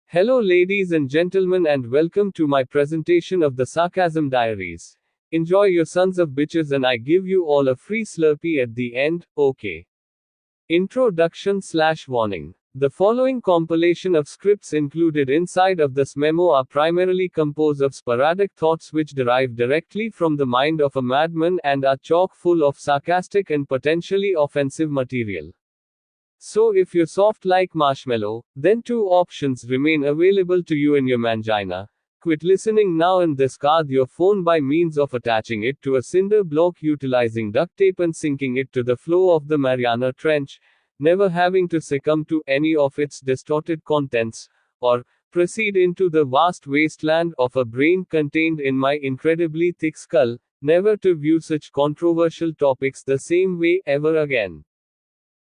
Hello, ladies and gentlemen, and welcome to my presentation of the Sarcasm Diaries. Enjoy your sons of bitches, and I give you all a free Slurpee at the end, okay? Introduction/warning. The following compilation of scripts included inside of this memo are primarily composed of sporadic thoughts which derive directly from the mind of a madman and are chock full of sarcastic and potentially offensive material. So if you're soft like marshmallow, then two options remain available to you in your mangina. Quit listening now and discard your phone by means of attaching it to a cinder block utilizing duct tape and sinking it to the floor of the Mariana Trench, never having to succumb to any of its distorted contents, or proceed into the vast wasteland of a brain contained in my incredibly thick skull, never to view such controversial topics the same way ever again.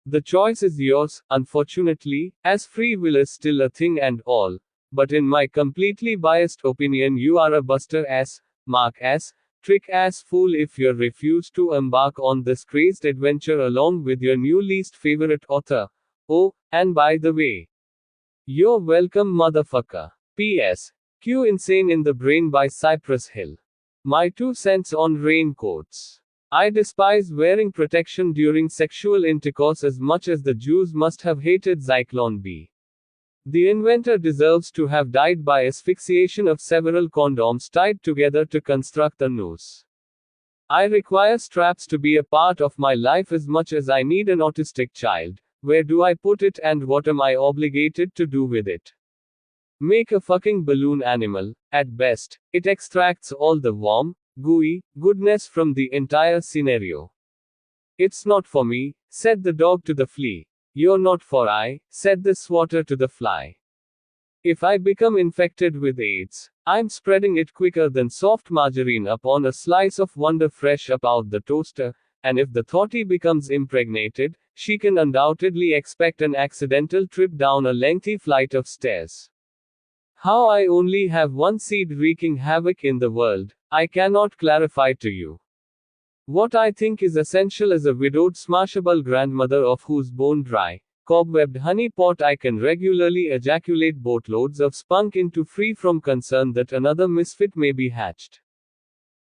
The choice is yours, unfortunately, as free will is still a thing and all. But in my completely biased opinion, you are a buster ass, mark ass, trick ass fool if you refuse to embark on this crazed adventure along with your new least favorite author. Oh, and by the way, you're welcome, motherfucker. P.S. Q Insane in the Brain by Cypress Hill. My 2 cents on raincoats. I despise wearing protection during sexual intercourse as much as the Jews must have hated Zyklon B. The inventor deserves to have died by asphyxiation of several condoms tied together to construct a noose. I require straps to be a part of my life as much as I need an autistic child. Where do I put it and what am I obligated to do with it? Make a fucking balloon animal. At best, it extracts all the warm, gooey goodness from the entire scenario. It's not for me, said the dog to the flea. You're not for I, said the swatter to the fly. If I become infected with AIDS, I'm spreading it quicker than soft margarine upon a slice of Wonder Fresh up out the toaster, and if the thoughty becomes impregnated, she can undoubtedly expect an accidental trip down a lengthy flight of stairs. How I only have one seed wreaking havoc in the world, I cannot clarify to you. What I think is essential as a widowed smashable grandmother of whose bone-dry, cobwebbed honey pot I can regularly ejaculate boatloads of spunk into free from concern that another misfit may be hatched.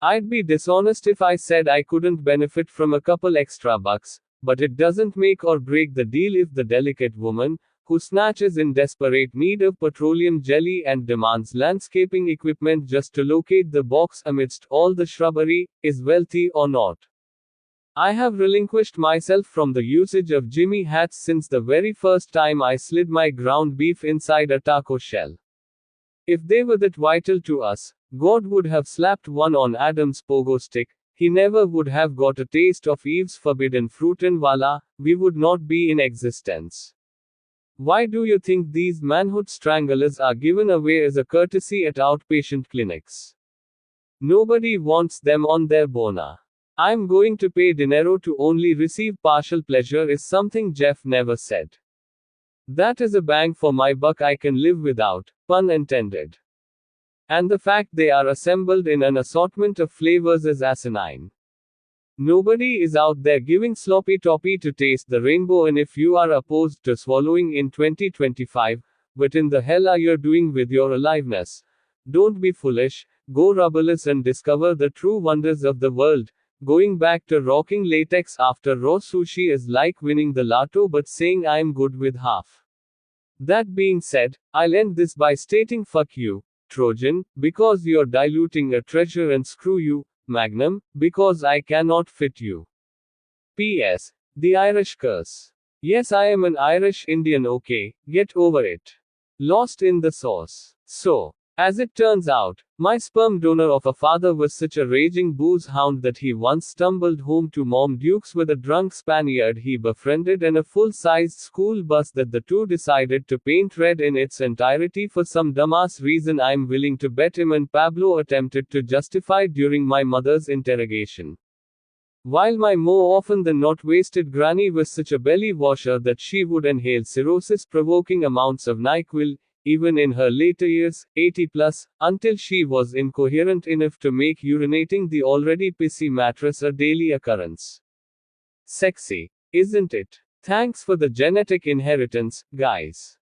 I'd be dishonest if I said I couldn't benefit from a couple extra bucks, but it doesn't make or break the deal if the delicate woman, who snatches in desperate need of petroleum jelly and demands landscaping equipment just to locate the box amidst all the shrubbery, is wealthy or not. I have relinquished myself from the usage of Jimmy hats since the very first time I slid my ground beef inside a taco shell. If they were that vital to us, God would have slapped one on Adam's pogo stick. He never would have got a taste of Eve's forbidden fruit, and voila, we would not be in existence. Why do you think these manhood stranglers are given away as a courtesy at outpatient clinics? Nobody wants them on their bona. I'm going to pay dinero to only receive partial pleasure is something Jeff never said. That is a bang for my buck I can live without, pun intended. And the fact they are assembled in an assortment of flavors is asinine. Nobody is out there giving sloppy toppy to taste the rainbow, and if you are opposed to swallowing in 2025, what in the hell are you doing with your aliveness? Don't be foolish, go rubberless and discover the true wonders of the world. Going back to rocking latex after raw sushi is like winning the lotto but saying I'm good with half. That being said, I'll end this by stating fuck you, Trojan, because you're diluting a treasure, and screw you, Magnum, because I cannot fit you. P.S. The Irish curse. Yes, I am an Irish Indian, okay, get over it. Lost in the sauce. So, as it turns out, my sperm donor of a father was such a raging booze hound that he once stumbled home to Mom Dukes with a drunk Spaniard he befriended and a full-sized school bus that the two decided to paint red in its entirety for some dumbass reason I'm willing to bet him and Pablo attempted to justify during my mother's interrogation. While my more often than not wasted granny was such a belly washer that she would inhale cirrhosis-provoking amounts of NyQuil, even in her later years, 80 plus, until she was incoherent enough to make urinating the already pissy mattress a daily occurrence. Sexy, isn't it? Thanks for the genetic inheritance, guys.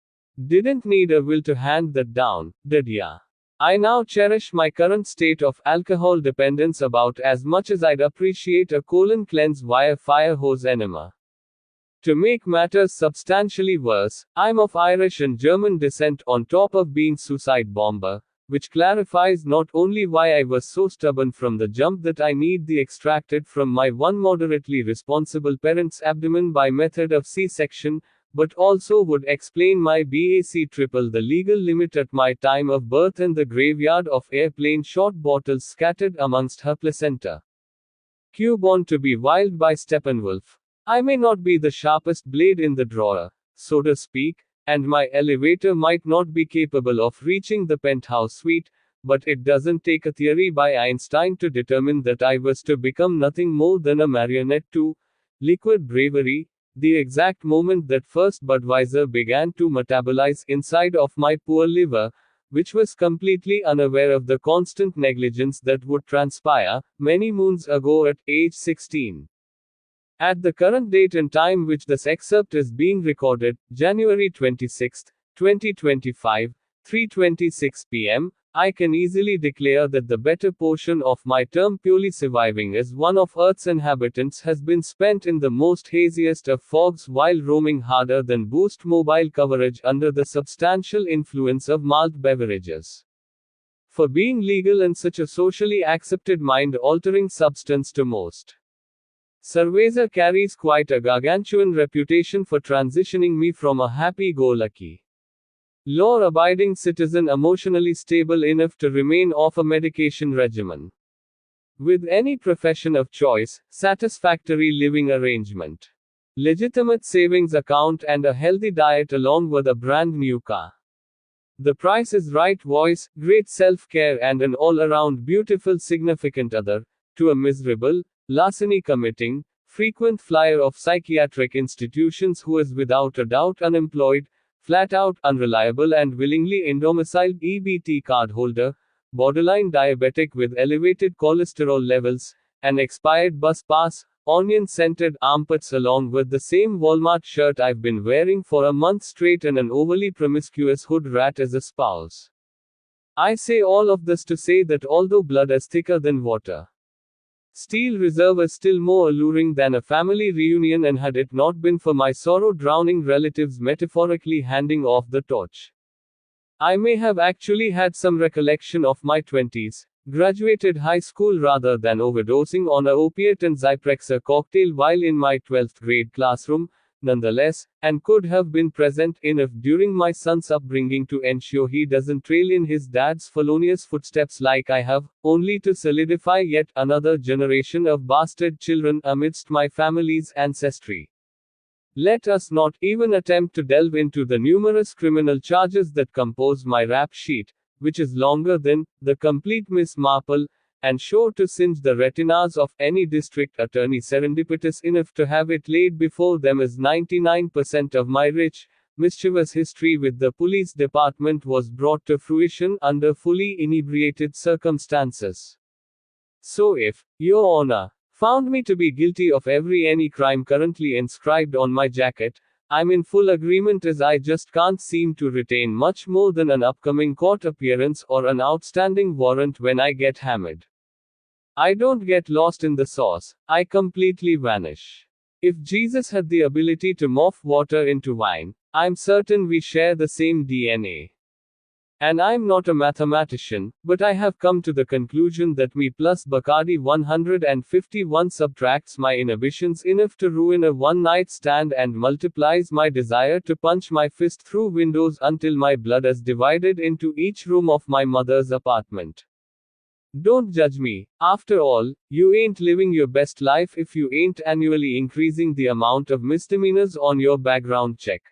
Didn't need a will to hand that down, did ya? I now cherish my current state of alcohol dependence about as much as I'd appreciate a colon cleanse via fire hose enema. To make matters substantially worse, I'm of Irish and German descent on top of being suicide bomber, which clarifies not only why I was so stubborn from the jump that I need the extracted from my one moderately responsible parent's abdomen by method of C-section, but also would explain my BAC triple the legal limit at my time of birth and the graveyard of airplane shot bottles scattered amongst her placenta. Q born to be wild by Steppenwolf. I may not be the sharpest blade in the drawer, so to speak, and my elevator might not be capable of reaching the penthouse suite, but it doesn't take a theory by Einstein to determine that I was to become nothing more than a marionette to liquid bravery, the exact moment that first Budweiser began to metabolize inside of my poor liver, which was completely unaware of the constant negligence that would transpire many moons ago at age 16. At the current date and time which this excerpt is being recorded, January 26, 2025, 3:26 p.m., I can easily declare that the better portion of my term purely surviving as one of Earth's inhabitants has been spent in the most haziest of fogs while roaming harder than boost mobile coverage under the substantial influence of malt beverages. For being legal and such a socially accepted mind-altering substance to most. Cerveza carries quite a gargantuan reputation for transitioning me from a happy-go-lucky, law-abiding citizen emotionally stable enough to remain off a medication regimen with any profession of choice, satisfactory living arrangement, legitimate savings account and a healthy diet along with a brand new car. The price is right voice, great self-care and an all-around beautiful significant other, to a miserable, larceny committing, frequent flyer of psychiatric institutions who is without a doubt unemployed, flat out unreliable and willingly indomiciled EBT card holder, borderline diabetic with elevated cholesterol levels, an expired bus pass, onion-scented armpits along with the same Walmart shirt I've been wearing for a month straight and an overly promiscuous hood rat as a spouse. I say all of this to say that although blood is thicker than water, Steel Reserve is still more alluring than a family reunion, and had it not been for my sorrow-drowning relatives metaphorically handing off the torch, I may have actually had some recollection of my 20s, graduated high school rather than overdosing on a opiate and Zyprexa cocktail while in my 12th grade classroom, nonetheless, and could have been present enough during my son's upbringing to ensure he doesn't trail in his dad's felonious footsteps like I have, only to solidify yet another generation of bastard children amidst my family's ancestry. Let us not even attempt to delve into the numerous criminal charges that compose my rap sheet, which is longer than the complete Miss Marple, and sure to singe the retinas of any district attorney serendipitous enough to have it laid before them as 99% of my rich, mischievous history with the police department was brought to fruition under fully inebriated circumstances. So if, Your Honor, found me to be guilty of any crime currently inscribed on my jacket, I'm in full agreement, as I just can't seem to retain much more than an upcoming court appearance or an outstanding warrant when I get hammered. I don't get lost in the sauce, I completely vanish. If Jesus had the ability to morph water into wine, I'm certain we share the same DNA. And I'm not a mathematician, but I have come to the conclusion that me plus Bacardi 151 subtracts my inhibitions enough to ruin a one-night stand and multiplies my desire to punch my fist through windows until my blood is divided into each room of my mother's apartment. Don't judge me. After all, you ain't living your best life if you ain't annually increasing the amount of misdemeanors on your background check,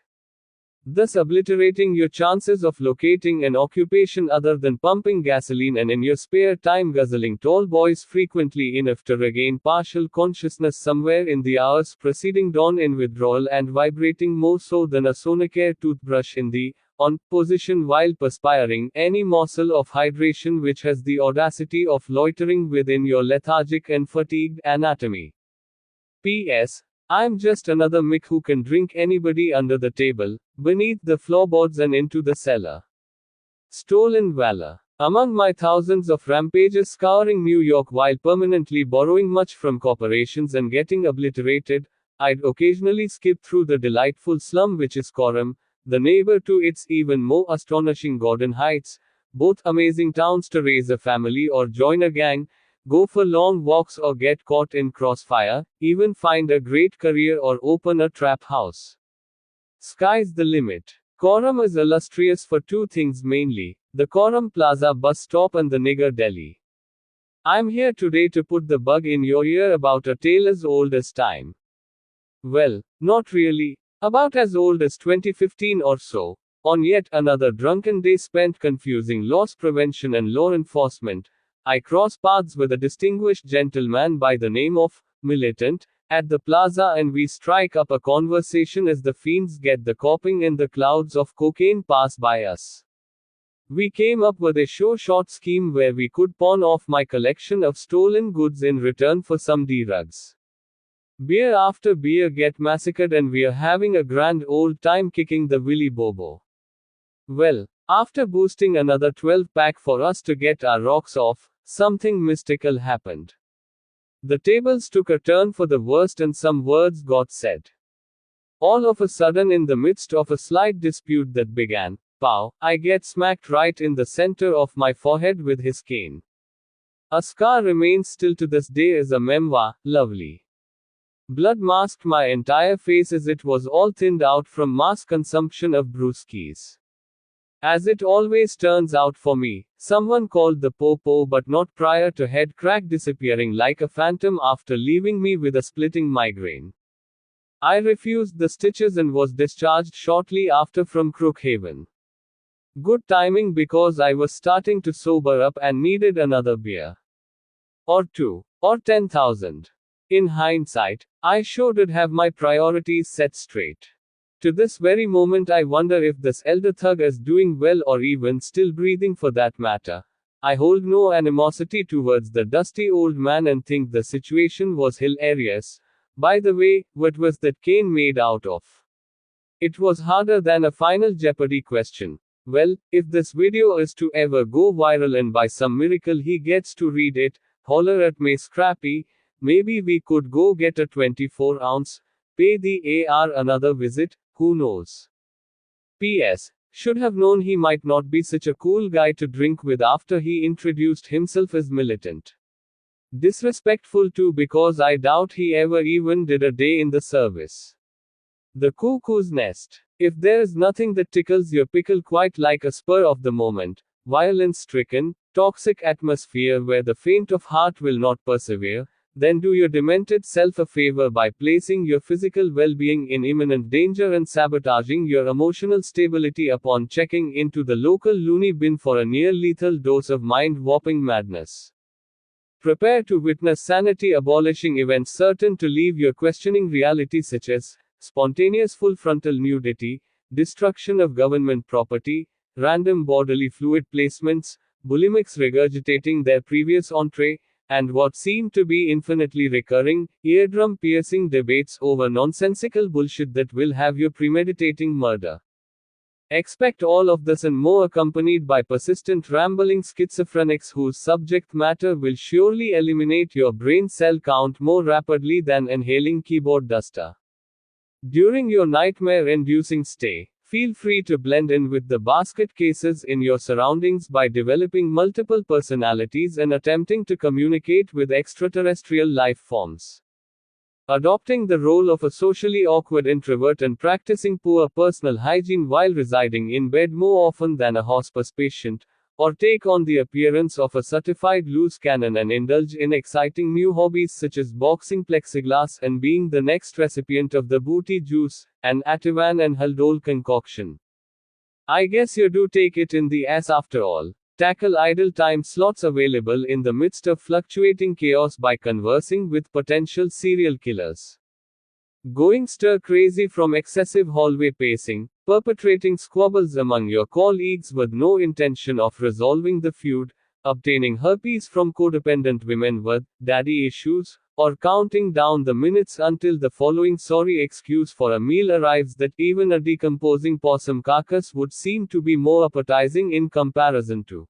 thus obliterating your chances of locating an occupation other than pumping gasoline and in your spare time guzzling tall boys frequently enough to regain partial consciousness somewhere in the hours preceding dawn in withdrawal and vibrating more so than a Sonicare toothbrush in the on position while perspiring any morsel of hydration which has the audacity of loitering within your lethargic and fatigued anatomy. P.S. I'm just another Mick who can drink anybody under the table, beneath the floorboards and into the cellar. Stolen valor. Among my thousands of rampages scouring New York while permanently borrowing much from corporations and getting obliterated, I'd occasionally skip through the delightful slum which is Coram, the neighbor to its even more astonishing Gordon Heights, both amazing towns to raise a family or join a gang, go for long walks or get caught in crossfire, even find a great career or open a trap house. Sky's the limit. Coram is illustrious for two things mainly, the Coram Plaza bus stop and the nigger deli. I'm here today to put the bug in your ear about a tale as old as time. Well, not really. About as old as 2015 or so. On yet another drunken day spent confusing loss prevention and law enforcement, I cross paths with a distinguished gentleman by the name of Militant at the plaza, and we strike up a conversation as the fiends get the coping and the clouds of cocaine pass by us. We came up with a short scheme where we could pawn off my collection of stolen goods in return for some drugs. Beer after beer get massacred and we're having a grand old time kicking the Willy Bobo. Well, after boosting another 12-pack for us to get our rocks off, something mystical happened. The tables took a turn for the worst and some words got said. All of a sudden, in the midst of a slight dispute that began, pow, I get smacked right in the center of my forehead with his cane. A scar remains still to this day as a memoir, lovely. Blood masked my entire face as it was all thinned out from mass consumption of brewskis. As it always turns out for me, someone called the popo, but not prior to head crack disappearing like a phantom after leaving me with a splitting migraine. I refused the stitches and was discharged shortly after from Crookhaven. Good timing because I was starting to sober up and needed another beer. Or two. Or 10,000. In hindsight, I sure did have my priorities set straight. To this very moment I wonder if this elder thug is doing well or even still breathing for that matter. I hold no animosity towards the dusty old man and think the situation was hilarious. By the way, what was that cane made out of? It was harder than a Final Jeopardy question. Well, if this video is to ever go viral and by some miracle he gets to read it, holler at me Scrappy, maybe we could go get a 24-ounce, pay the AR another visit, who knows. P.S. Should have known he might not be such a cool guy to drink with after he introduced himself as Militant. Disrespectful too because I doubt he ever even did a day in the service. The cuckoo's nest. If there is nothing that tickles your pickle quite like a spur of the moment, violence-stricken, toxic atmosphere where the faint of heart will not persevere, then do your demented self a favor by placing your physical well-being in imminent danger and sabotaging your emotional stability upon checking into the local loony bin for a near-lethal dose of mind-warping madness. Prepare to witness sanity-abolishing events certain to leave you questioning reality, such as spontaneous full-frontal nudity, destruction of government property, random bodily fluid placements, bulimics regurgitating their previous entree, and what seem to be infinitely recurring, eardrum-piercing debates over nonsensical bullshit that will have you premeditating murder. Expect all of this and more, accompanied by persistent rambling schizophrenics whose subject matter will surely eliminate your brain cell count more rapidly than inhaling keyboard duster. During your nightmare-inducing stay, feel free to blend in with the basket cases in your surroundings by developing multiple personalities and attempting to communicate with extraterrestrial life forms. Adopting the role of a socially awkward introvert and practicing poor personal hygiene while residing in bed more often than a hospice patient, or take on the appearance of a certified loose cannon and indulge in exciting new hobbies such as boxing plexiglass and being the next recipient of the booty juice, an Ativan and Haldol concoction. I guess you do take it in the ass after all. Tackle idle time slots available in the midst of fluctuating chaos by conversing with potential serial killers. Going stir crazy from excessive hallway pacing, perpetrating squabbles among your colleagues with no intention of resolving the feud, obtaining herpes from codependent women with daddy issues, or counting down the minutes until the following sorry excuse for a meal arrives that even a decomposing possum carcass would seem to be more appetizing in comparison to.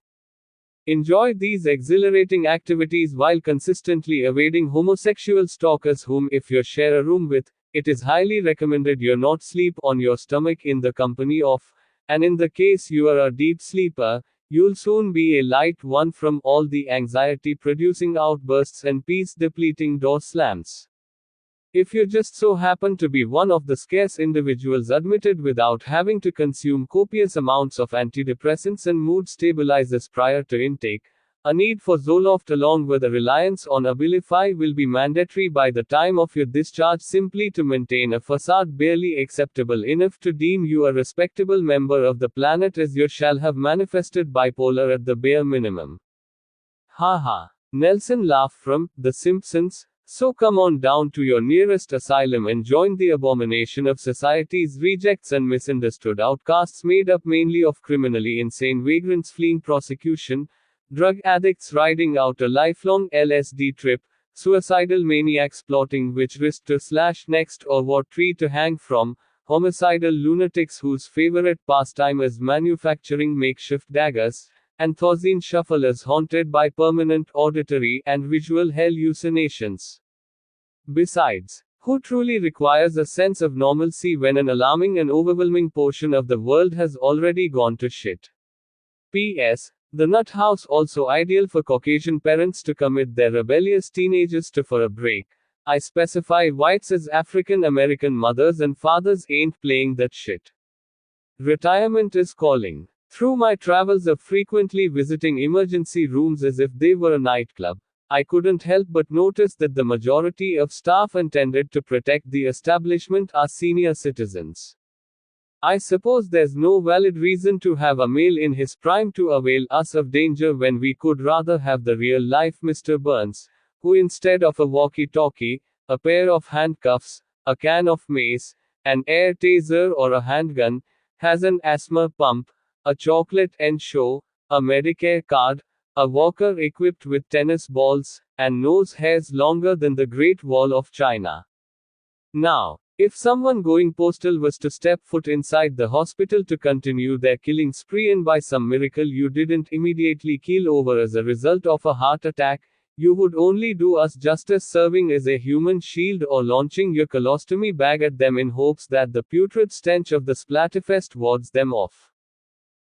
Enjoy these exhilarating activities while consistently evading homosexual stalkers whom, if you share a room with, it is highly recommended you not sleep on your stomach in the company of, and in the case you are a deep sleeper, you'll soon be a light one from all the anxiety producing outbursts and peace depleting door slams. If you just so happen to be one of the scarce individuals admitted without having to consume copious amounts of antidepressants and mood stabilizers prior to intake, a need for Zoloft along with a reliance on Abilify will be mandatory by the time of your discharge simply to maintain a facade barely acceptable enough to deem you a respectable member of the planet, as you shall have manifested bipolar at the bare minimum. Haha. Nelson laughed from The Simpsons. So come on down to your nearest asylum and join the abomination of society's rejects and misunderstood outcasts made up mainly of criminally insane vagrants fleeing prosecution, drug addicts riding out a lifelong LSD trip, suicidal maniacs plotting which wrist to slash next or what tree to hang from, homicidal lunatics whose favorite pastime is manufacturing makeshift daggers, and Thousand shufflers haunted by permanent auditory and visual hallucinations. Besides, who truly requires a sense of normalcy when an alarming and overwhelming portion of the world has already gone to shit? P.S. The nut house also ideal for Caucasian parents to commit their rebellious teenagers to for a break. I specify whites as African American mothers and fathers ain't playing that shit. Retirement is calling. Through my travels of frequently visiting emergency rooms as if they were a nightclub, I couldn't help but notice that the majority of staff intended to protect the establishment are senior citizens. I suppose there's no valid reason to have a male in his prime to avail us of danger when we could rather have the real-life Mr. Burns, who instead of a walkie-talkie, a pair of handcuffs, a can of mace, an air taser or a handgun, has an asthma pump, a chocolate ensure, a Medicare card, a walker equipped with tennis balls, and nose hairs longer than the Great Wall of China. Now, if someone going postal was to step foot inside the hospital to continue their killing spree and by some miracle you didn't immediately keel over as a result of a heart attack, you would only do us justice serving as a human shield or launching your colostomy bag at them in hopes that the putrid stench of the splatterfest wards them off.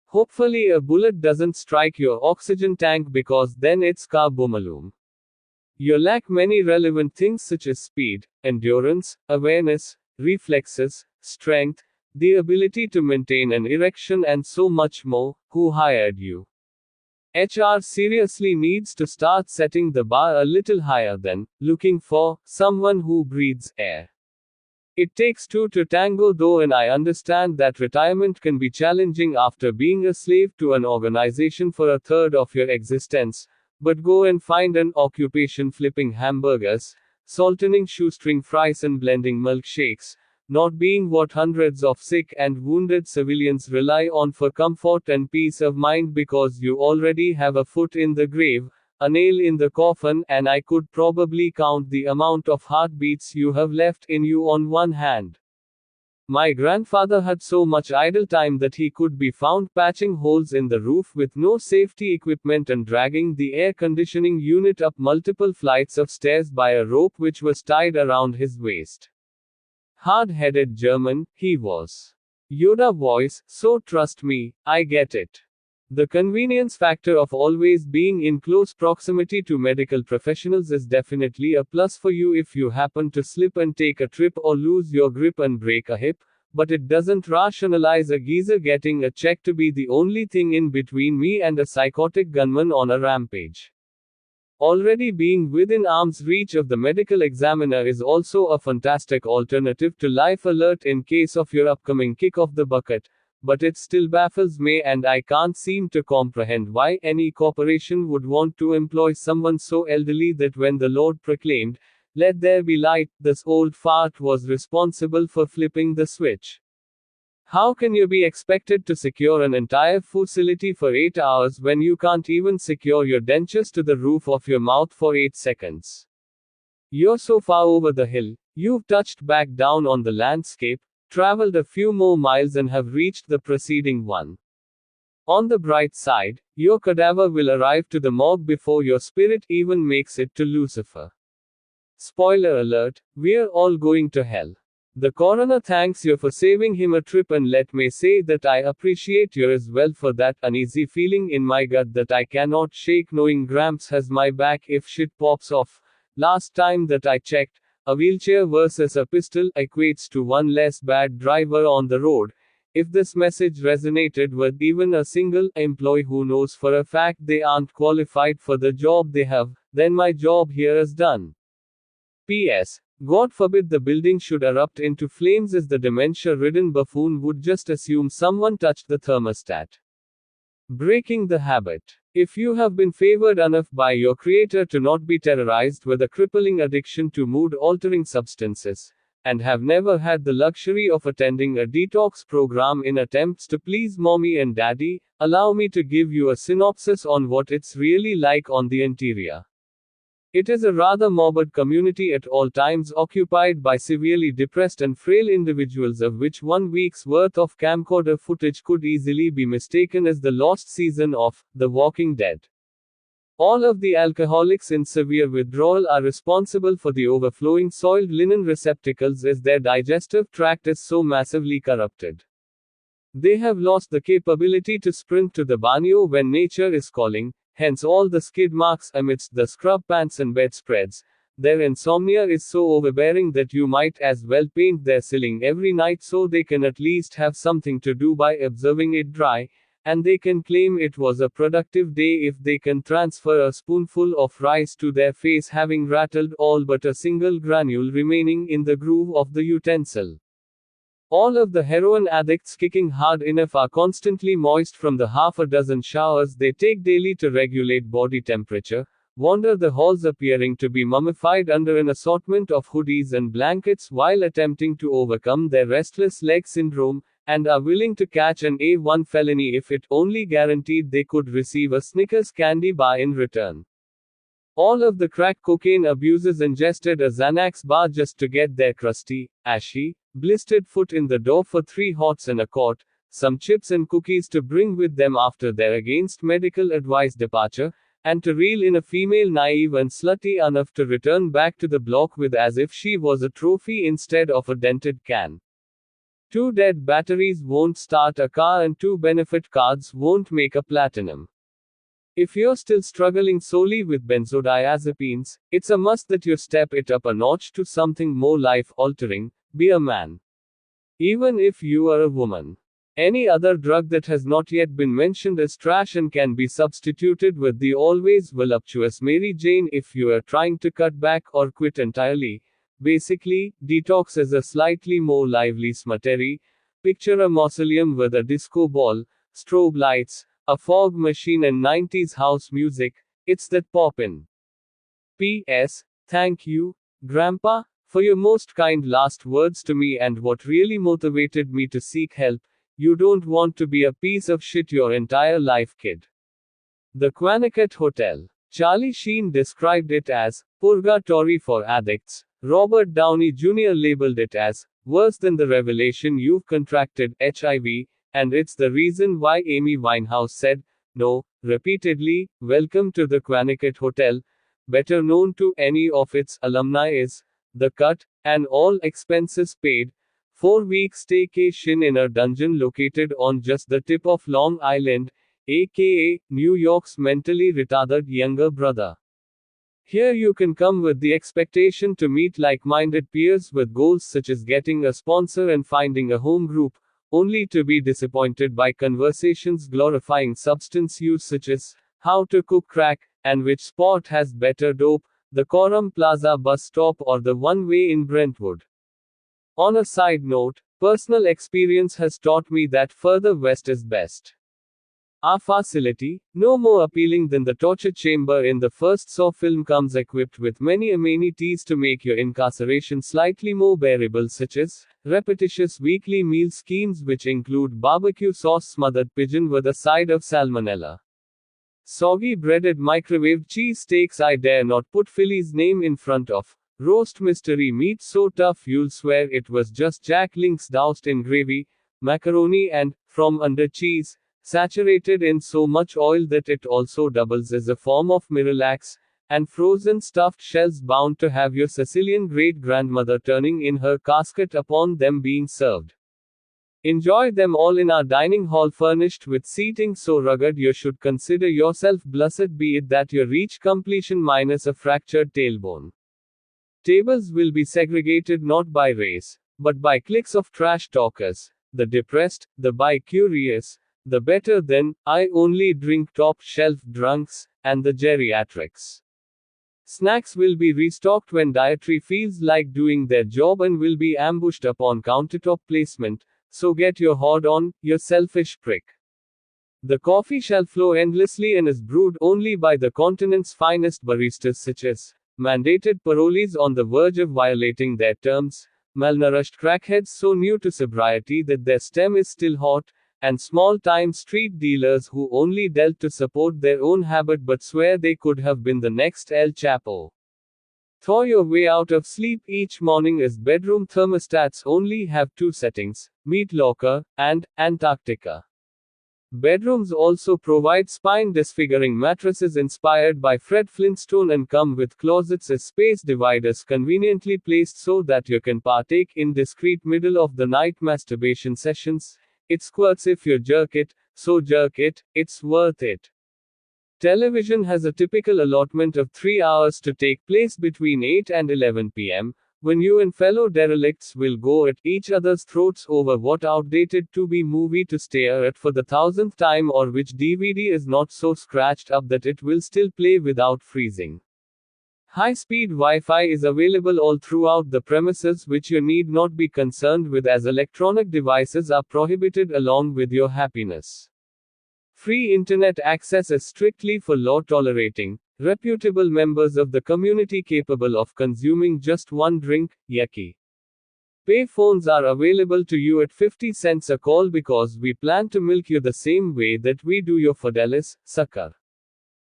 Hopefully a bullet doesn't strike your oxygen tank because then it's kaboom. You lack many relevant things such as speed, endurance, awareness, reflexes, strength, the ability to maintain an erection and so much more. Who hired you? HR seriously needs to start setting the bar a little higher than looking for someone who breathes air. It takes two to tango though, and I understand that retirement can be challenging after being a slave to an organization for a third of your existence, but go and find an occupation flipping hamburgers, saltoning shoestring fries and blending milkshakes, not being what hundreds of sick and wounded civilians rely on for comfort and peace of mind because you already have a foot in the grave, a nail in the coffin, and I could probably count the amount of heartbeats you have left in you on one hand. My grandfather had so much idle time that he could be found patching holes in the roof with no safety equipment and dragging the air conditioning unit up multiple flights of stairs by a rope which was tied around his waist. Hard-headed German, he was. Yoda voice, so trust me, I get it. The convenience factor of always being in close proximity to medical professionals is definitely a plus for you if you happen to slip and take a trip or lose your grip and break a hip, but it doesn't rationalize a geezer getting a check to be the only thing in between me and a psychotic gunman on a rampage. Already being within arm's reach of the medical examiner is also a fantastic alternative to Life Alert in case of your upcoming kick of the bucket. But it still baffles me, and I can't seem to comprehend why any corporation would want to employ someone so elderly that when the Lord proclaimed, "Let there be light," this old fart was responsible for flipping the switch. How can you be expected to secure an entire facility for 8 hours when you can't even secure your dentures to the roof of your mouth for 8 seconds? You're so far over the hill, you've touched back down on the landscape, traveled a few more miles and have reached the preceding one. On the bright side, your cadaver will arrive to the morgue before your spirit even makes it to Lucifer. Spoiler alert, we're all going to hell. The coroner thanks you for saving him a trip, and let me say that I appreciate you as well for that uneasy feeling in my gut that I cannot shake, knowing Gramps has my back if shit pops off. Last time that I checked, a wheelchair versus a pistol equates to one less bad driver on the road. If this message resonated with even a single employee who knows for a fact they aren't qualified for the job they have, then my job here is done. P.S. God forbid the building should erupt into flames, as the dementia-ridden buffoon would just assume someone touched the thermostat. Breaking the habit. If you have been favored enough by your creator to not be terrorized with a crippling addiction to mood-altering substances, and have never had the luxury of attending a detox program in attempts to please mommy and daddy, allow me to give you a synopsis on what it's really like on the interior. It is a rather morbid community at all times, occupied by severely depressed and frail individuals, of which 1 week's worth of camcorder footage could easily be mistaken as the lost season of The Walking Dead. All of the alcoholics in severe withdrawal are responsible for the overflowing soiled linen receptacles, as their digestive tract is so massively corrupted. They have lost the capability to sprint to the baño when nature is calling, hence all the skid marks amidst the scrub pants and bedspreads. Their insomnia is so overbearing that you might as well paint their ceiling every night so they can at least have something to do by observing it dry, and they can claim it was a productive day if they can transfer a spoonful of rice to their face having rattled all but a single granule remaining in the groove of the utensil. All of the heroin addicts kicking hard enough are constantly moist from the half a dozen showers they take daily to regulate body temperature, wander the halls appearing to be mummified under an assortment of hoodies and blankets while attempting to overcome their restless leg syndrome, and are willing to catch an A1 felony if it only guaranteed they could receive a Snickers candy bar in return. All of the crack cocaine abusers ingested a Xanax bar just to get their crusty, ashy, blistered foot in the door for 3 hots and a quart, some chips and cookies to bring with them after their against medical advice departure, and to reel in a female naive and slutty enough to return back to the block with as if she was a trophy instead of a dented can. 2 dead batteries won't start a car, and 2 benefit cards won't make a platinum. If you're still struggling solely with benzodiazepines, it's a must that you step it up a notch to something more life-altering. Be a man. Even if you are a woman. Any other drug that has not yet been mentioned is trash and can be substituted with the always voluptuous Mary Jane if you are trying to cut back or quit entirely. Basically, detox is a slightly more lively smuttery. Picture a mausoleum with a disco ball, strobe lights, a fog machine and 90s house music. It's that poppin'. P.S. Thank you, Grandpa, for your most kind last words to me and what really motivated me to seek help. You don't want to be a piece of shit your entire life, kid. The Quanicut Hotel. Charlie Sheen described it as purgatory for addicts. Robert Downey Jr. labeled it as worse than the revelation you've contracted HIV, and it's the reason why Amy Winehouse said no repeatedly. Welcome to the Quanicut Hotel, better known to any of its alumni as The Cut, an all expenses paid 4-week staycation in a dungeon located on just the tip of Long Island, aka New York's mentally retarded younger brother. Here you can come with the expectation to meet like-minded peers with goals such as getting a sponsor and finding a home group, only to be disappointed by conversations glorifying substance use such as how to cook crack, and which spot has better dope, the Coram Plaza bus stop or the one-way in Brentwood. On a side note, personal experience has taught me that further west is best. Our facility, no more appealing than the torture chamber in the first Saw film, comes equipped with many amenities to make your incarceration slightly more bearable, such as repetitious weekly meal schemes which include barbecue sauce smothered pigeon with a side of salmonella, soggy breaded microwave cheese steaks I dare not put Philly's name in front of, Roast mystery meat so tough you'll swear it was just Jack Links doused in gravy, macaroni and, from under cheese, saturated in so much oil that it also doubles as a form of Miralax, and frozen stuffed shells bound to have your Sicilian great-grandmother turning in her casket upon them being served. Enjoy them all in our dining hall furnished with seating so rugged you should consider yourself blessed, be it that you reach completion minus a fractured tailbone. Tables will be segregated not by race, but by cliques of trash talkers, the depressed, the bi-curious, the better than, I only drink top shelf drunks, and the geriatrics. Snacks will be restocked when dietary feels like doing their job and will be ambushed upon countertop placement, so get your hoard on, you selfish prick. The coffee shall flow endlessly and is brewed only by the continent's finest baristas such as mandated parolees on the verge of violating their terms, malnourished crackheads so new to sobriety that their stem is still hot, and small-time street dealers who only dealt to support their own habit but swear they could have been the next El Chapo. Thaw your way out of sleep each morning as bedroom thermostats only have two settings, meat locker, and Antarctica. Bedrooms also provide spine-disfiguring mattresses inspired by Fred Flintstone and come with closets as space dividers conveniently placed so that you can partake in discreet middle-of-the-night masturbation sessions. It squirts if you jerk it, so jerk it, it's worth it. Television has a typical allotment of 3 hours to take place between 8 and 11 p.m., when you and fellow derelicts will go at each other's throats over what outdated to-be movie to stare at for the 1000th time or which DVD is not so scratched up that it will still play without freezing. High-speed Wi-Fi is available all throughout the premises, which you need not be concerned with as electronic devices are prohibited along with your happiness. Free internet access is strictly for law-tolerating, reputable members of the community capable of consuming just one drink. Yucky. Pay phones are available to you at 50 cents a call because we plan to milk you the same way that we do your Fidelis, sucker.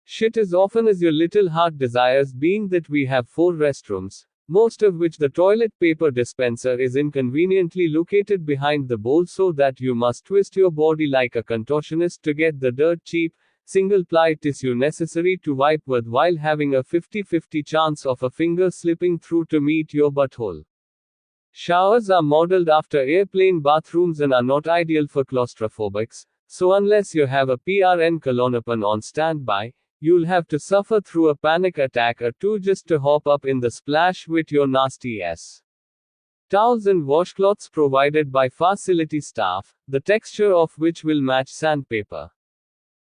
Shit as often as your little heart desires, being that we have 4 restrooms, most of which the toilet paper dispenser is inconveniently located behind the bowl so that you must twist your body like a contortionist to get the dirt cheap, single-ply tissue necessary to wipe with while having a 50-50 chance of a finger slipping through to meet your butthole. Showers are modeled after airplane bathrooms and are not ideal for claustrophobics, so unless you have a PRN Klonopin on standby, you'll have to suffer through a panic attack or two just to hop up in the splash with your nasty ass. Towels and washcloths provided by facility staff, the texture of which will match sandpaper.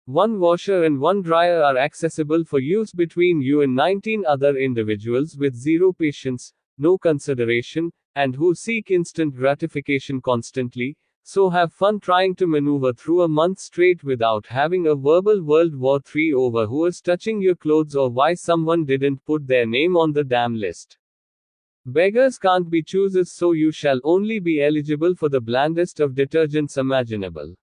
1 washer and 1 dryer are accessible for use between you and 19 other individuals with zero patience, no consideration, and who seek instant gratification constantly, so have fun trying to maneuver through a month straight without having a verbal World War III over who is touching your clothes or why someone didn't put their name on the damn list. Beggars can't be choosers, so you shall only be eligible for the blandest of detergents imaginable.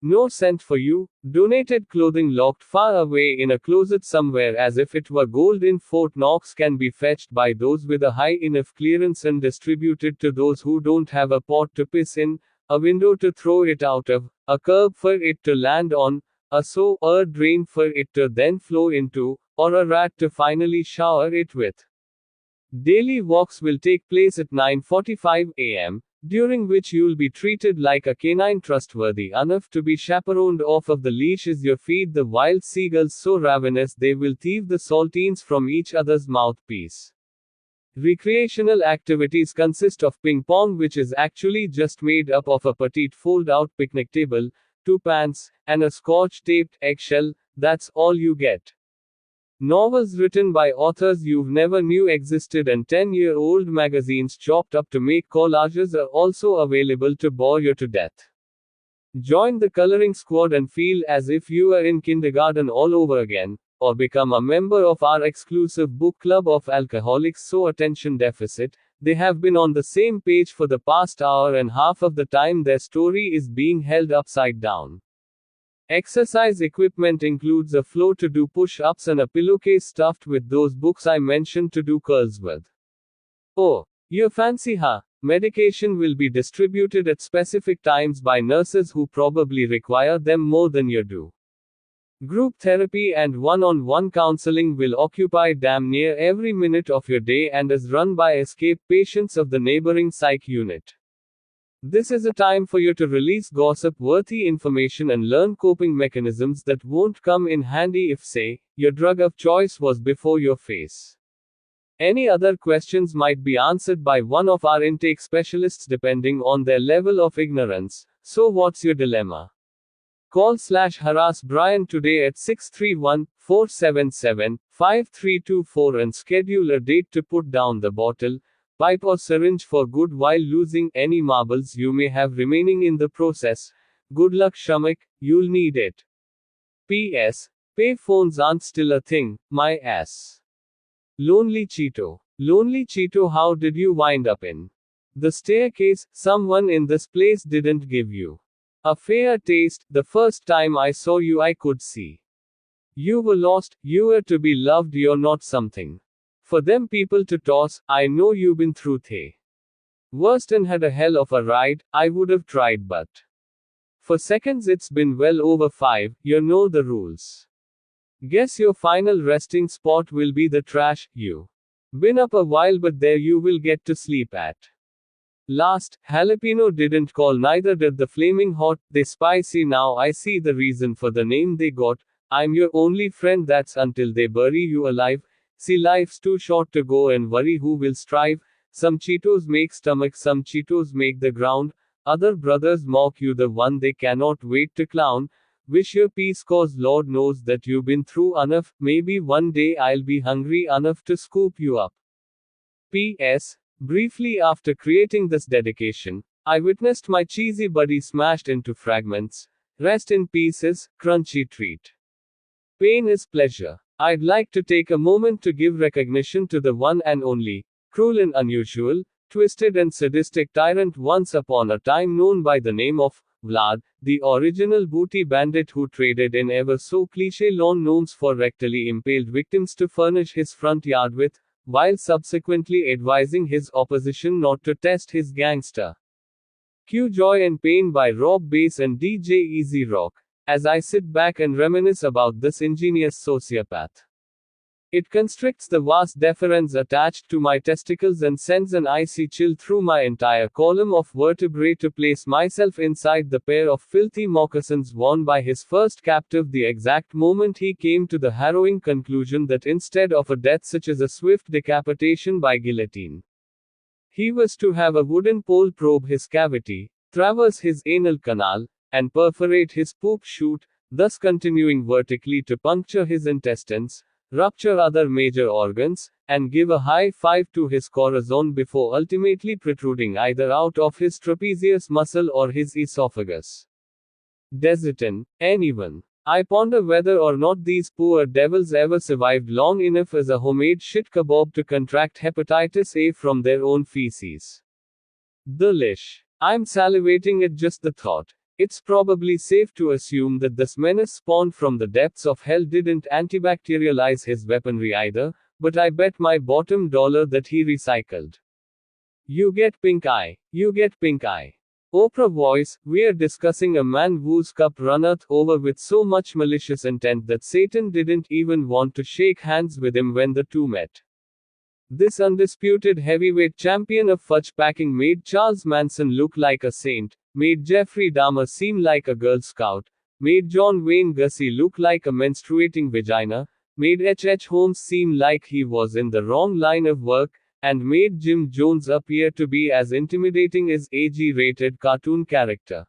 No scent for you, donated clothing locked far away in a closet somewhere as if it were gold in Fort Knox can be fetched by those with a high enough clearance and distributed to those who don't have a pot to piss in, a window to throw it out of, a curb for it to land on, a sewer drain for it to then flow into, or a rat to finally shower it with. Daily walks will take place at 9:45 a.m., during which you'll be treated like a canine trustworthy enough to be chaperoned off of the leash as you feed the wild seagulls so ravenous they will thieve the saltines from each other's mouthpiece. Recreational activities consist of ping pong, which is actually just made up of a petite fold-out picnic table, 2 pans, and a scotch-taped eggshell. That's all you get. Novels written by authors you've never knew existed and 10-year-old magazines chopped up to make collages are also available to bore you to death. Join the coloring squad and feel as if you are in kindergarten all over again, or become a member of our exclusive book club of alcoholics so attention deficit, they have been on the same page for the past hour and half of the time their story is being held upside down. Exercise equipment includes a floor to do push-ups and a pillowcase stuffed with those books I mentioned to do curls with. Oh, you're fancy, huh? Medication will be distributed at specific times by nurses who probably require them more than you do. Group therapy and one-on-one counseling will occupy damn near every minute of your day and is run by escaped patients of the neighboring psych unit. This is a time for you to release gossip-worthy information and learn coping mechanisms that won't come in handy if, say, your drug of choice was before your face. Any other questions might be answered by one of our intake specialists depending on their level of ignorance. So what's your dilemma? Call/harass Brian today at 631-477-5324 and schedule a date to put down the bottle, pipe or syringe for good while losing any marbles you may have remaining in the process. Good luck, Shamak, you'll need it. P.S. Pay phones aren't still a thing, my ass. Lonely Cheeto. Lonely Cheeto, how did you wind up in the staircase? Someone in this place didn't give you a fair taste. The first time I saw you, I could see you were lost, you were to be loved, you're not something for them people to toss. I know you've been through the worst and had a hell of a ride. I would have tried, but for seconds it's been well over 5, you know the rules. Guess your final resting spot will be the trash. You been up a while, but there you will get to sleep at last. Jalapeno didn't call, neither did the flaming hot. They spicy. Now I see the reason for the name they got. I'm your only friend, that's until they bury you alive. See, life's too short to go and worry who will strive. Some Cheetos make stomach, some Cheetos make the ground. Other brothers mock you, the one they cannot wait to clown. Wish your peace, cause Lord knows that you've been through enough. Maybe one day I'll be hungry enough to scoop you up. P.S. Briefly after creating this dedication, I witnessed my cheesy buddy smashed into fragments. Rest in pieces, crunchy treat. Pain is pleasure. I'd like to take a moment to give recognition to the one and only, cruel and unusual, twisted and sadistic tyrant once upon a time known by the name of Vlad, the original booty bandit who traded in ever so cliché lawn gnomes for rectally impaled victims to furnish his front yard with, while subsequently advising his opposition not to test his gangster. Cue Joy and Pain by Rob Bass and DJ Easy Rock, as I sit back and reminisce about this ingenious sociopath. It constricts the vas deferens attached to my testicles and sends an icy chill through my entire column of vertebrae to place myself inside the pair of filthy moccasins worn by his first captive the exact moment he came to the harrowing conclusion that instead of a death such as a swift decapitation by guillotine, he was to have a wooden pole probe his cavity, traverse his anal canal, and perforate his poop chute, thus continuing vertically to puncture his intestines, rupture other major organs, and give a high five to his corazon before ultimately protruding either out of his trapezius muscle or his esophagus. Desitin, anyone. I ponder whether or not these poor devils ever survived long enough as a homemade shit kebab to contract hepatitis A from their own feces. Delish. I'm salivating at just the thought. It's probably safe to assume that this menace spawned from the depths of hell didn't antibacterialize his weaponry either, but I bet my bottom dollar that he recycled. You get pink eye. You get pink eye. Oprah voice, we're discussing a man whose cup runneth over with so much malicious intent that Satan didn't even want to shake hands with him when the two met. This undisputed heavyweight champion of fudge packing made Charles Manson look like a saint, made Jeffrey Dahmer seem like a Girl Scout, made John Wayne Gacy look like a menstruating vagina, made H.H. Holmes seem like he was in the wrong line of work, and made Jim Jones appear to be as intimidating as a G-rated cartoon character.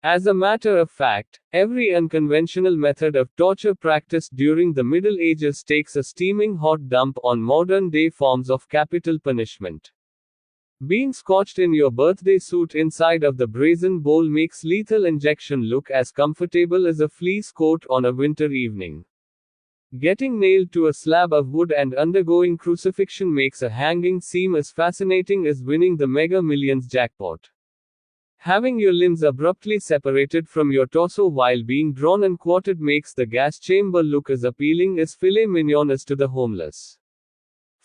As a matter of fact, every unconventional method of torture practiced during the Middle Ages takes a steaming hot dump on modern-day forms of capital punishment. Being scotched in your birthday suit inside of the brazen bowl makes lethal injection look as comfortable as a fleece coat on a winter evening. Getting nailed to a slab of wood and undergoing crucifixion makes a hanging seem as fascinating as winning the Mega Millions jackpot. Having your limbs abruptly separated from your torso while being drawn and quartered makes the gas chamber look as appealing as filet mignon is to the homeless.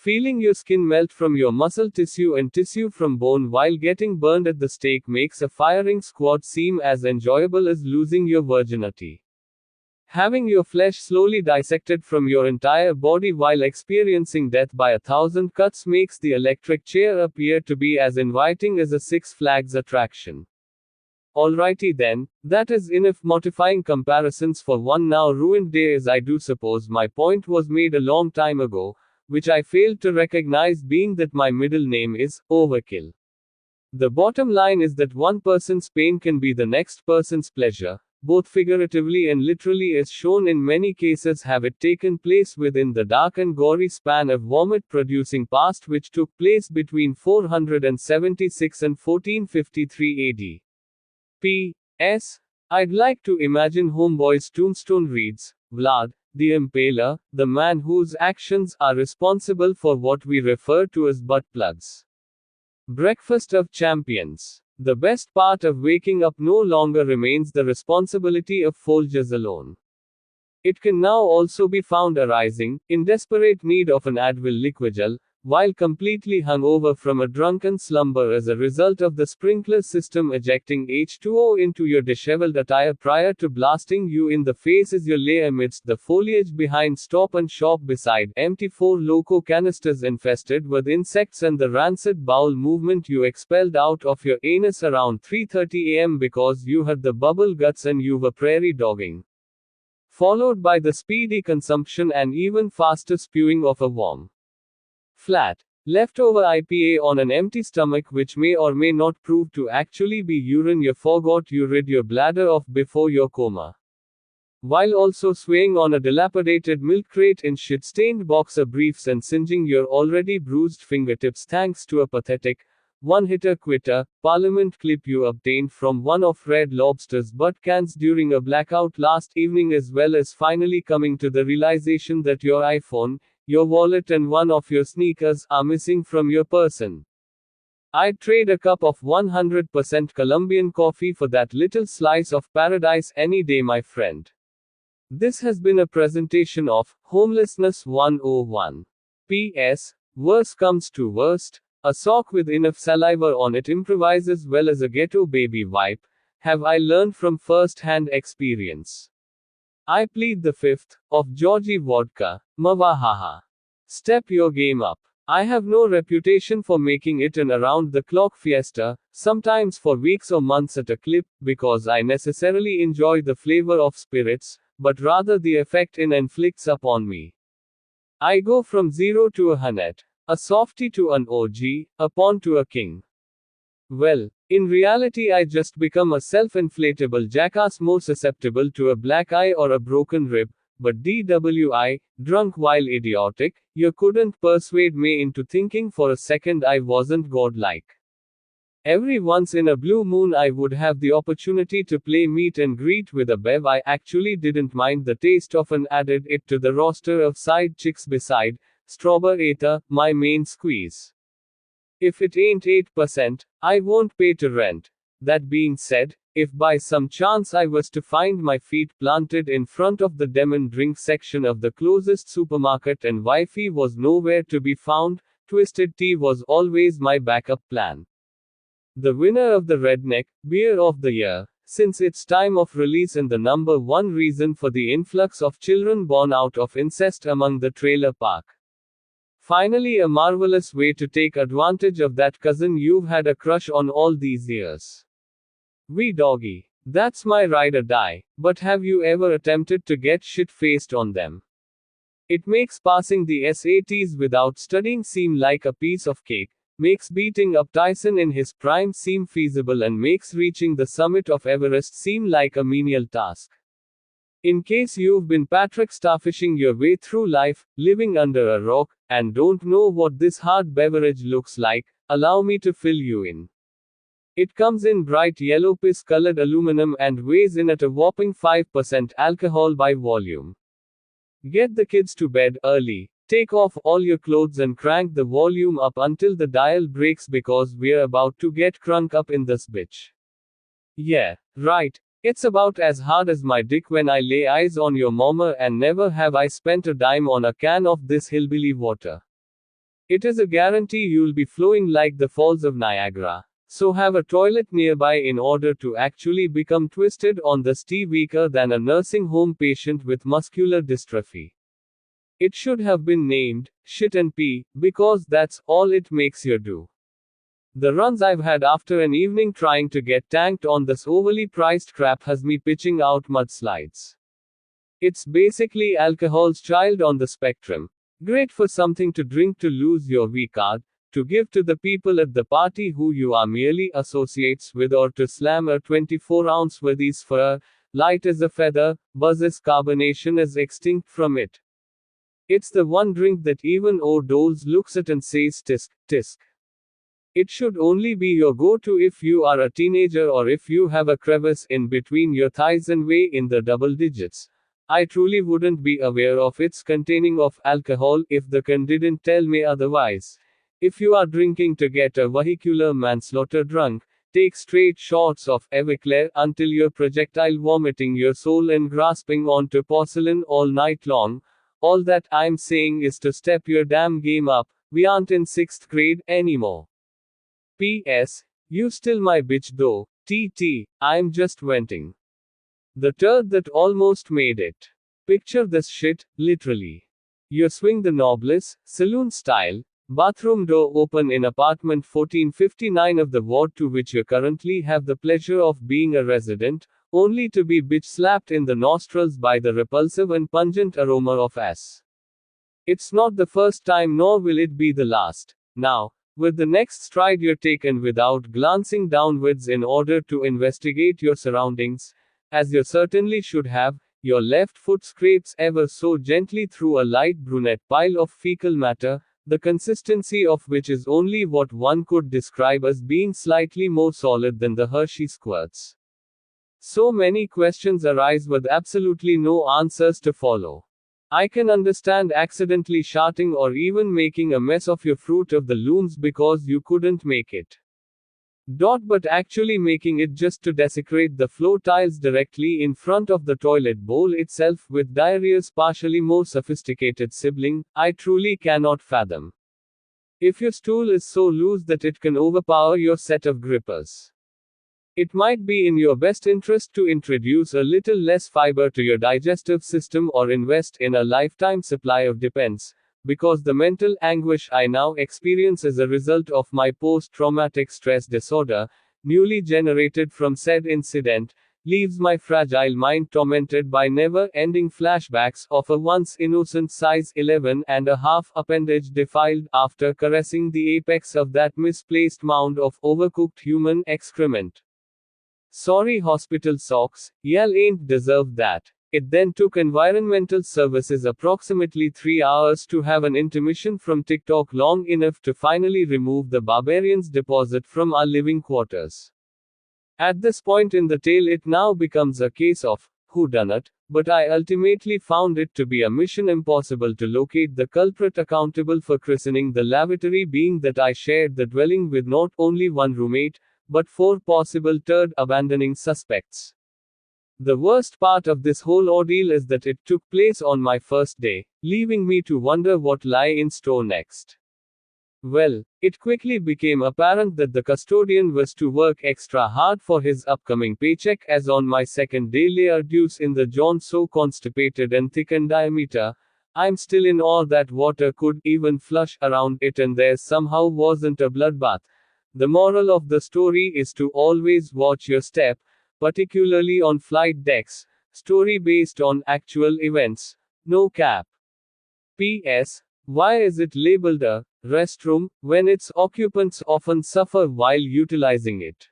Feeling your skin melt from your muscle tissue and tissue from bone while getting burned at the stake makes a firing squad seem as enjoyable as losing your virginity. Having your flesh slowly dissected from your entire body while experiencing death by 1,000 cuts makes the electric chair appear to be as inviting as a Six Flags attraction. Alrighty then, that is enough mortifying comparisons for one now ruined day, as I do suppose my point was made a long time ago, which I failed to recognize, being that my middle name is Overkill. The bottom line is that one person's pain can be the next person's pleasure, both figuratively and literally, as shown in many cases have it taken place within the dark and gory span of vomit-producing past which took place between 476 and 1453 AD. P.S. I'd like to imagine Homeboy's tombstone reads, Vlad, the Impaler, the man whose actions are responsible for what we refer to as butt plugs. Breakfast of champions. The best part of waking up no longer remains the responsibility of Folgers alone. It can now also be found arising, in desperate need of an Advil Liquigel, while completely hungover from a drunken slumber as a result of the sprinkler system ejecting H2O into your disheveled attire prior to blasting you in the face as you lay amidst the foliage behind Stop and Shop beside empty Four Loko canisters infested with insects and the rancid bowel movement you expelled out of your anus around 3:30 am because you had the bubble guts and you were prairie dogging. Followed by the speedy consumption and even faster spewing of a warm, flat, leftover IPA on an empty stomach, which may or may not prove to actually be urine you forgot you rid your bladder of before your coma. While also swaying on a dilapidated milk crate in shit-stained boxer briefs and singeing your already bruised fingertips thanks to a pathetic, one-hitter quitter, Parliament clip you obtained from one of Red Lobster's butt cans during a blackout last evening, as well as finally coming to the realization that your iPhone, your wallet and one of your sneakers are missing from your person. I'd trade a cup of 100% Colombian coffee for that little slice of paradise any day, my friend. This has been a presentation of Homelessness 101. P.S. Worse comes to worst, a sock with enough saliva on it improvises well as a ghetto baby wipe, have I learned from first-hand experience. I plead the fifth, of Georgie Vodka, Mawahaha. Step your game up. I have no reputation for making it an around-the-clock fiesta, sometimes for weeks or months at a clip, because I necessarily enjoy the flavor of spirits, but rather the effect it inflicts upon me. I go from 0 to 100, a softie to an OG, a pawn to a king. Well, in reality I just become a self-inflatable jackass more susceptible to a black eye or a broken rib, but DWI, drunk while idiotic, you couldn't persuade me into thinking for a second I wasn't godlike. Every once in a blue moon I would have the opportunity to play meet and greet with a bev I actually didn't mind the taste of and added it to the roster of side chicks beside, Strawberry, my main squeeze. If it ain't 8%, I won't pay to rent. That being said, if by some chance I was to find my feet planted in front of the demon drink section of the closest supermarket and wifey was nowhere to be found, Twisted Tea was always my backup plan. The winner of the Redneck Beer of the Year, since its time of release and the number one reason for the influx of children born out of incest among the trailer park. Finally, a marvelous way to take advantage of that cousin you've had a crush on all these years. Wee doggy. That's my ride or die, but have you ever attempted to get shit-faced on them? It makes passing the SATs without studying seem like a piece of cake, makes beating up Tyson in his prime seem feasible, and makes reaching the summit of Everest seem like a menial task. In case you've been Patrick starfishing your way through life, living under a rock, and don't know what this hard beverage looks like, allow me to fill you in. It comes in bright yellow piss-colored aluminum and weighs in at a whopping 5% alcohol by volume. Get the kids to bed early, take off all your clothes and crank the volume up until the dial breaks because we're about to get crunk up in this bitch. Yeah, right. It's about as hard as my dick when I lay eyes on your mama, and never have I spent a dime on a can of this hillbilly water. It is a guarantee you'll be flowing like the falls of Niagara. So have a toilet nearby in order to actually become twisted on the T weaker than a nursing home patient with muscular dystrophy. It should have been named shit and pee, because that's all it makes you do. The runs I've had after an evening trying to get tanked on this overly priced crap has me pitching out mudslides. It's basically alcohol's child on the spectrum. Great for something to drink to lose your V card, to give to the people at the party who you are merely associates with, or to slam a 24-ounce Waddy's fur, light as a feather, buzz as carbonation is extinct from it. It's the one drink that even old Doles looks at and says tisk, tisk. It should only be your go-to if you are a teenager or if you have a crevice in between your thighs and weigh in the double digits. I truly wouldn't be aware of its containing of alcohol if the can didn't tell me otherwise. If you are drinking to get a vehicular manslaughter drunk, take straight shots of Everclear until you're projectile vomiting your soul and grasping onto porcelain all night long. All that I'm saying is to step your damn game up. We aren't in 6th grade anymore. P.S. You still my bitch though. TT, I'm just venting. The turd that almost made it. Picture this shit, literally. You swing the knobless, saloon style, bathroom door open in apartment 1459 of the ward to which you currently have the pleasure of being a resident, only to be bitch slapped in the nostrils by the repulsive and pungent aroma of ass. It's not the first time nor will it be the last. Now, with the next stride you're taken without glancing downwards in order to investigate your surroundings, as you certainly should have, your left foot scrapes ever so gently through a light brunette pile of fecal matter, the consistency of which is only what one could describe as being slightly more solid than the Hershey squirts. So many questions arise with absolutely no answers to follow. I can understand accidentally sharting or even making a mess of your fruit of the looms because you couldn't make it. But actually making it just to desecrate the floor tiles directly in front of the toilet bowl itself with diarrhea's partially more sophisticated sibling, I truly cannot fathom. If your stool is so loose that it can overpower your set of grippers, it might be in your best interest to introduce a little less fiber to your digestive system or invest in a lifetime supply of Depends, because the mental anguish I now experience as a result of my post-traumatic stress disorder, newly generated from said incident, leaves my fragile mind tormented by never-ending flashbacks of a once innocent size 11.5 appendage defiled after caressing the apex of that misplaced mound of overcooked human excrement. Sorry hospital socks, y'all ain't deserved that. It then took environmental services approximately 3 hours to have an intermission from TikTok long enough to finally remove the barbarian's deposit from our living quarters. At this point in the tale it now becomes a case of whodunit, but I ultimately found it to be a mission impossible to locate the culprit accountable for christening the lavatory, being that I shared the dwelling with not only one roommate, but 4 possible turd abandoning suspects. The worst part of this whole ordeal is that it took place on my first day, leaving me to wonder what lie in store next. Well, it quickly became apparent that the custodian was to work extra hard for his upcoming paycheck, as on my second day layer deuce in the John so constipated and thick in diameter, I'm still in awe that water could even flush around it and there somehow wasn't a bloodbath. The moral of the story is to always watch your step, particularly on flight decks. Story based on actual events. No cap. P.S. Why is it labeled a restroom when its occupants often suffer while utilizing it?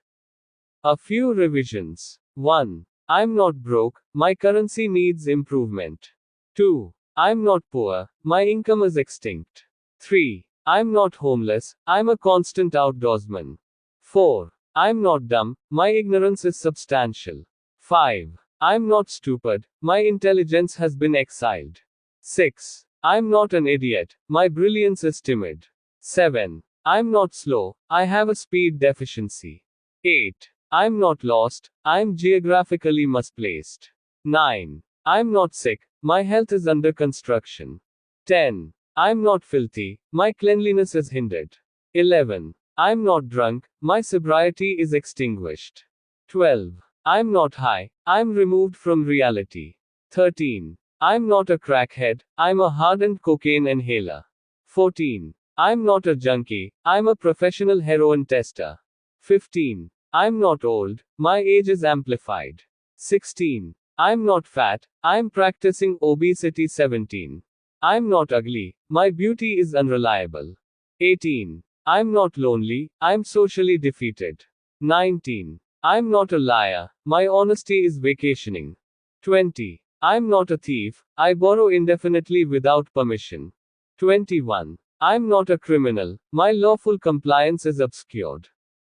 A few revisions. 1. I'm not broke, my currency needs improvement. 2. I'm not poor, my income is extinct. 3. I'm not homeless, I'm a constant outdoorsman. 4. I'm not dumb, my ignorance is substantial. 5. I'm not stupid, my intelligence has been exiled. 6. I'm not an idiot, my brilliance is timid. 7. I'm not slow, I have a speed deficiency. 8. I'm not lost, I'm geographically misplaced. 9. I'm not sick, my health is under construction. 10. I'm not filthy. My cleanliness is hindered. 11. I'm not drunk. My sobriety is extinguished. 12. I'm not high. I'm removed from reality. 13. I'm not a crackhead. I'm a hardened cocaine inhaler. 14. I'm not a junkie. I'm a professional heroin tester. 15. I'm not old. My age is amplified. 16. I'm not fat. I'm practicing obesity. 17. I'm not ugly. My beauty is unreliable. 18. I'm not lonely. I'm socially defeated. 19. I'm not a liar. My honesty is vacationing. 20. I'm not a thief. I borrow indefinitely without permission. 21. I'm not a criminal. My lawful compliance is obscured.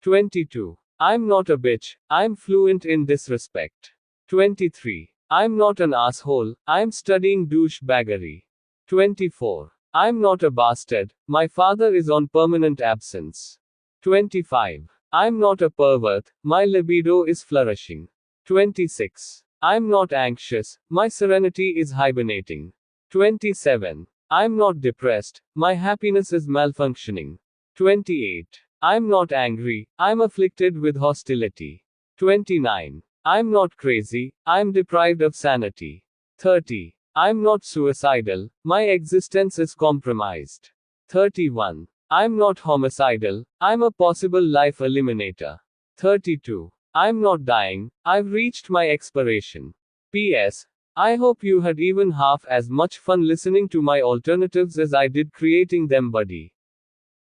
22. I'm not a bitch. I'm fluent in disrespect. 23. I'm not an asshole. I'm studying douchebaggery. 24. I'm not a bastard. My father is on permanent absence. 25. I'm not a pervert. My libido is flourishing. 26. I'm not anxious. My serenity is hibernating. 27. I'm not depressed. My happiness is malfunctioning. 28. I'm not angry. I'm afflicted with hostility. 29. I'm not crazy. I'm deprived of sanity. 30. I'm not suicidal. My existence is compromised. 31. I'm not homicidal. I'm a possible life eliminator. 32. I'm not dying. I've reached my expiration. P.S. I hope you had even half as much fun listening to my alternatives as I did creating them, buddy.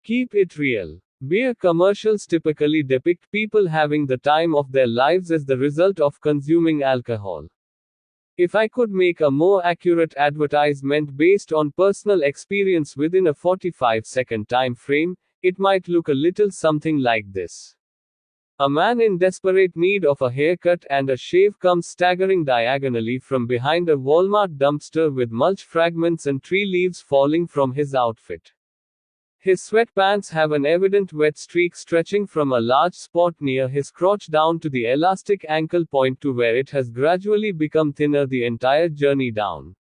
Keep it real. Beer commercials typically depict people having the time of their lives as the result of consuming alcohol. If I could make a more accurate advertisement based on personal experience within a 45-second time frame, it might look a little something like this. A man in desperate need of a haircut and a shave comes staggering diagonally from behind a Walmart dumpster with mulch fragments and tree leaves falling from his outfit. His sweatpants have an evident wet streak stretching from a large spot near his crotch down to the elastic ankle point to where it has gradually become thinner the entire journey down.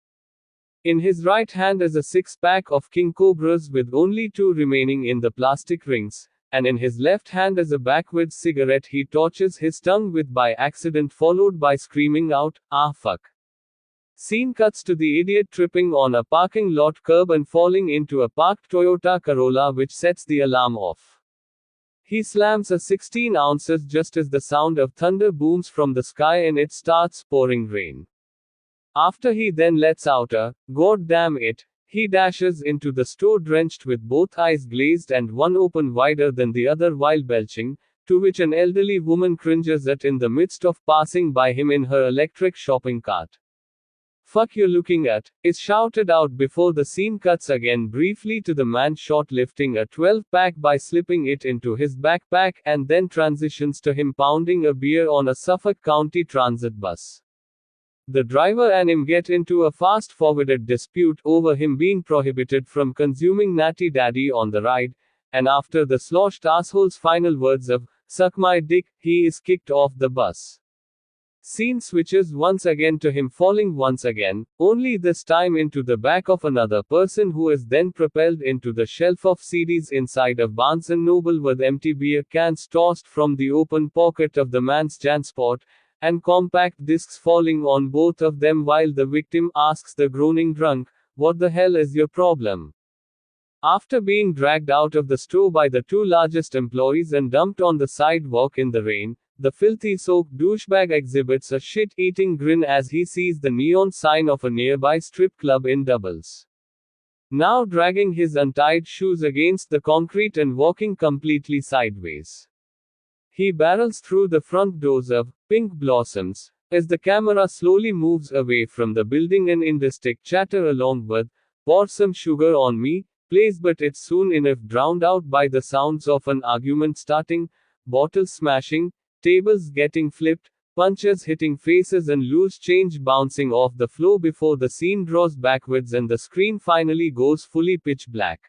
In his right hand is a six-pack of king cobras with only 2 remaining in the plastic rings, and in his left hand is a backwards cigarette he torches his tongue with by accident, followed by screaming out, "Ah fuck." Scene cuts to the idiot tripping on a parking lot curb and falling into a parked Toyota Corolla, which sets the alarm off. He slams a 16 ounces just as the sound of thunder booms from the sky and it starts pouring rain. After he then lets out a, "God damn it," he dashes into the store drenched with both eyes glazed and one open wider than the other while belching, to which an elderly woman cringes at in the midst of passing by him in her electric shopping cart. "Fuck you looking at," is shouted out before the scene cuts again briefly to the man shoplifting a 12-pack by slipping it into his backpack and then transitions to him pounding a beer on a Suffolk County Transit bus. The driver and him get into a fast-forwarded dispute over him being prohibited from consuming Natty Daddy on the ride, and after the sloshed asshole's final words of, "Suck my dick," he is kicked off the bus. Scene switches once again to him falling once again, only this time into the back of another person who is then propelled into the shelf of CDs inside of Barnes & Noble with empty beer cans tossed from the open pocket of the man's JanSport, and compact discs falling on both of them while the victim asks the groaning drunk, "What the hell is your problem?" After being dragged out of the store by the 2 largest employees and dumped on the sidewalk in the rain, the filthy soaked douchebag exhibits a shit-eating grin as he sees the neon sign of a nearby strip club in doubles. Now dragging his untied shoes against the concrete and walking completely sideways. He barrels through the front doors of Pink Blossoms, as the camera slowly moves away from the building and indistinct chatter along with, "Pour some sugar on me," plays, but it's soon enough drowned out by the sounds of an argument starting, bottles smashing, tables getting flipped, punches hitting faces and loose change bouncing off the floor before the scene draws backwards and the screen finally goes fully pitch black.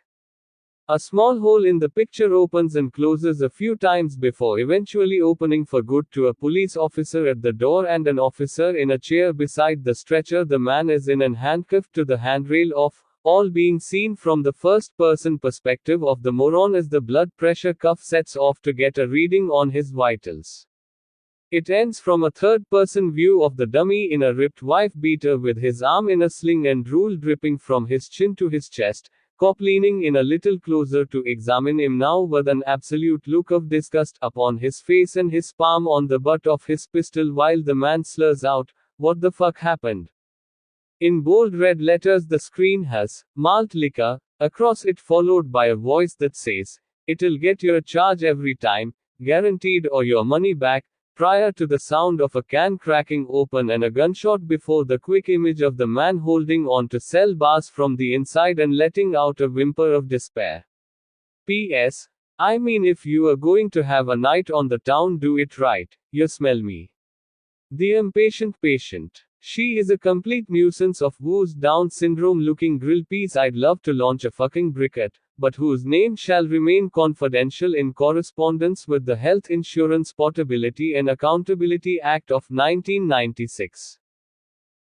A small hole in the picture opens and closes a few times before eventually opening for good to a police officer at the door and an officer in a chair beside the stretcher the man is in and handcuffed to the handrail of, all being seen from the first person perspective of the moron as the blood pressure cuff sets off to get a reading on his vitals. It ends from a third person view of the dummy in a ripped wife beater with his arm in a sling and drool dripping from his chin to his chest, cop leaning in a little closer to examine him now with an absolute look of disgust upon his face and his palm on the butt of his pistol while the man slurs out, "What the fuck happened?" In bold red letters the screen has, "Malt liquor," across it followed by a voice that says, "It'll get your charge every time, guaranteed or your money back," prior to the sound of a can cracking open and a gunshot before the quick image of the man holding on to cell bars from the inside and letting out a whimper of despair. P.S. I mean, if you are going to have a night on the town, do it right. You smell me. The impatient patient. She is a complete nuisance of whose Down syndrome looking grill piece I'd love to launch a fucking brick at, but whose name shall remain confidential in correspondence with the Health Insurance Portability and Accountability Act of 1996.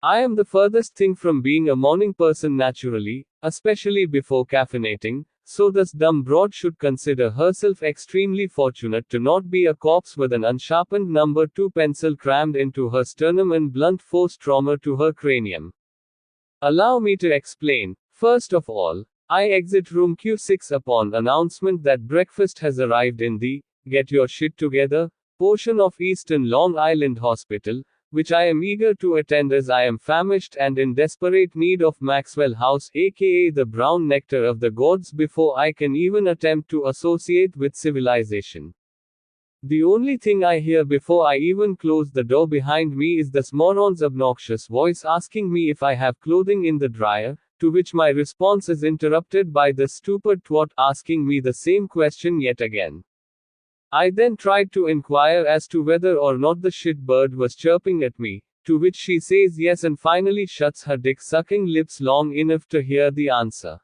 I am the furthest thing from being a morning person naturally, especially before caffeinating, so this dumb broad should consider herself extremely fortunate to not be a corpse with an unsharpened number 2 pencil crammed into her sternum and blunt force trauma to her cranium. Allow me to explain. First of all, I exit room Q6 upon announcement that breakfast has arrived in the "Get Your Shit Together" portion of Eastern Long Island Hospital, which I am eager to attend as I am famished and in desperate need of Maxwell House, aka the brown nectar of the gods, before I can even attempt to associate with civilization. The only thing I hear before I even close the door behind me is this moron's obnoxious voice asking me if I have clothing in the dryer, to which my response is interrupted by the stupid twat asking me the same question yet again. I then tried to inquire as to whether or not the shit bird was chirping at me, to which she says yes and finally shuts her dick-sucking lips long enough to hear the answer.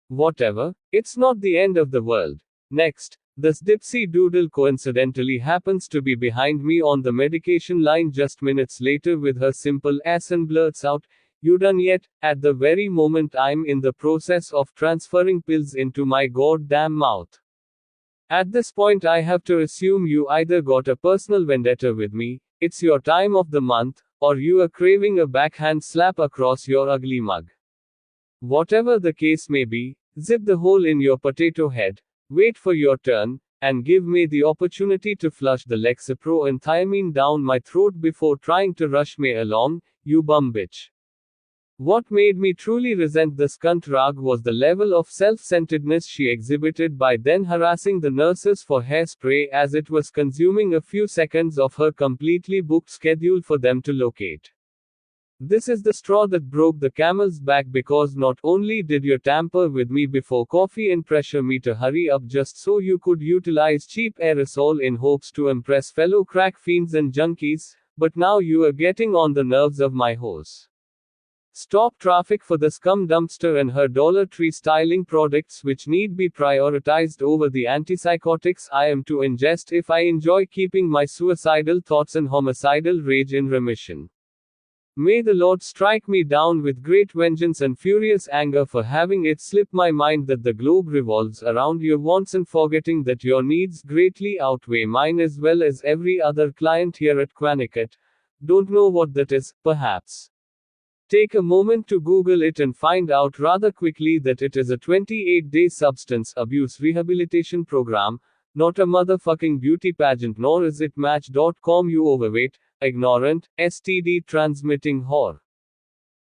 Whatever, it's not the end of the world. Next, this dipsy doodle coincidentally happens to be behind me on the medication line just minutes later with her simple ass and blurts out, "You done yet?" at the very moment I'm in the process of transferring pills into my goddamn mouth. At this point I have to assume you either got a personal vendetta with me, it's your time of the month, or you are craving a backhand slap across your ugly mug. Whatever the case may be, zip the hole in your potato head, wait for your turn, and give me the opportunity to flush the Lexapro and thiamine down my throat before trying to rush me along, you bum bitch. What made me truly resent this cunt rag was the level of self-centeredness she exhibited by then harassing the nurses for hairspray as it was consuming a few seconds of her completely booked schedule for them to locate. This is the straw that broke the camel's back, because not only did you tamper with me before coffee and pressure me to hurry up just so you could utilize cheap aerosol in hopes to impress fellow crack fiends and junkies, but now you are getting on the nerves of my horse. Stop traffic for the scum dumpster and her Dollar Tree styling products, which need be prioritized over the antipsychotics I am to ingest if I enjoy keeping my suicidal thoughts and homicidal rage in remission. May the Lord strike me down with great vengeance and furious anger for having it slip my mind that the globe revolves around your wants and forgetting that your needs greatly outweigh mine, as well as every other client here at Quanicut. Don't know what that is, perhaps. Take a moment to Google it and find out rather quickly that it is a 28-day substance abuse rehabilitation program, not a motherfucking beauty pageant, nor is it Match.com, you overweight, ignorant, STD transmitting whore.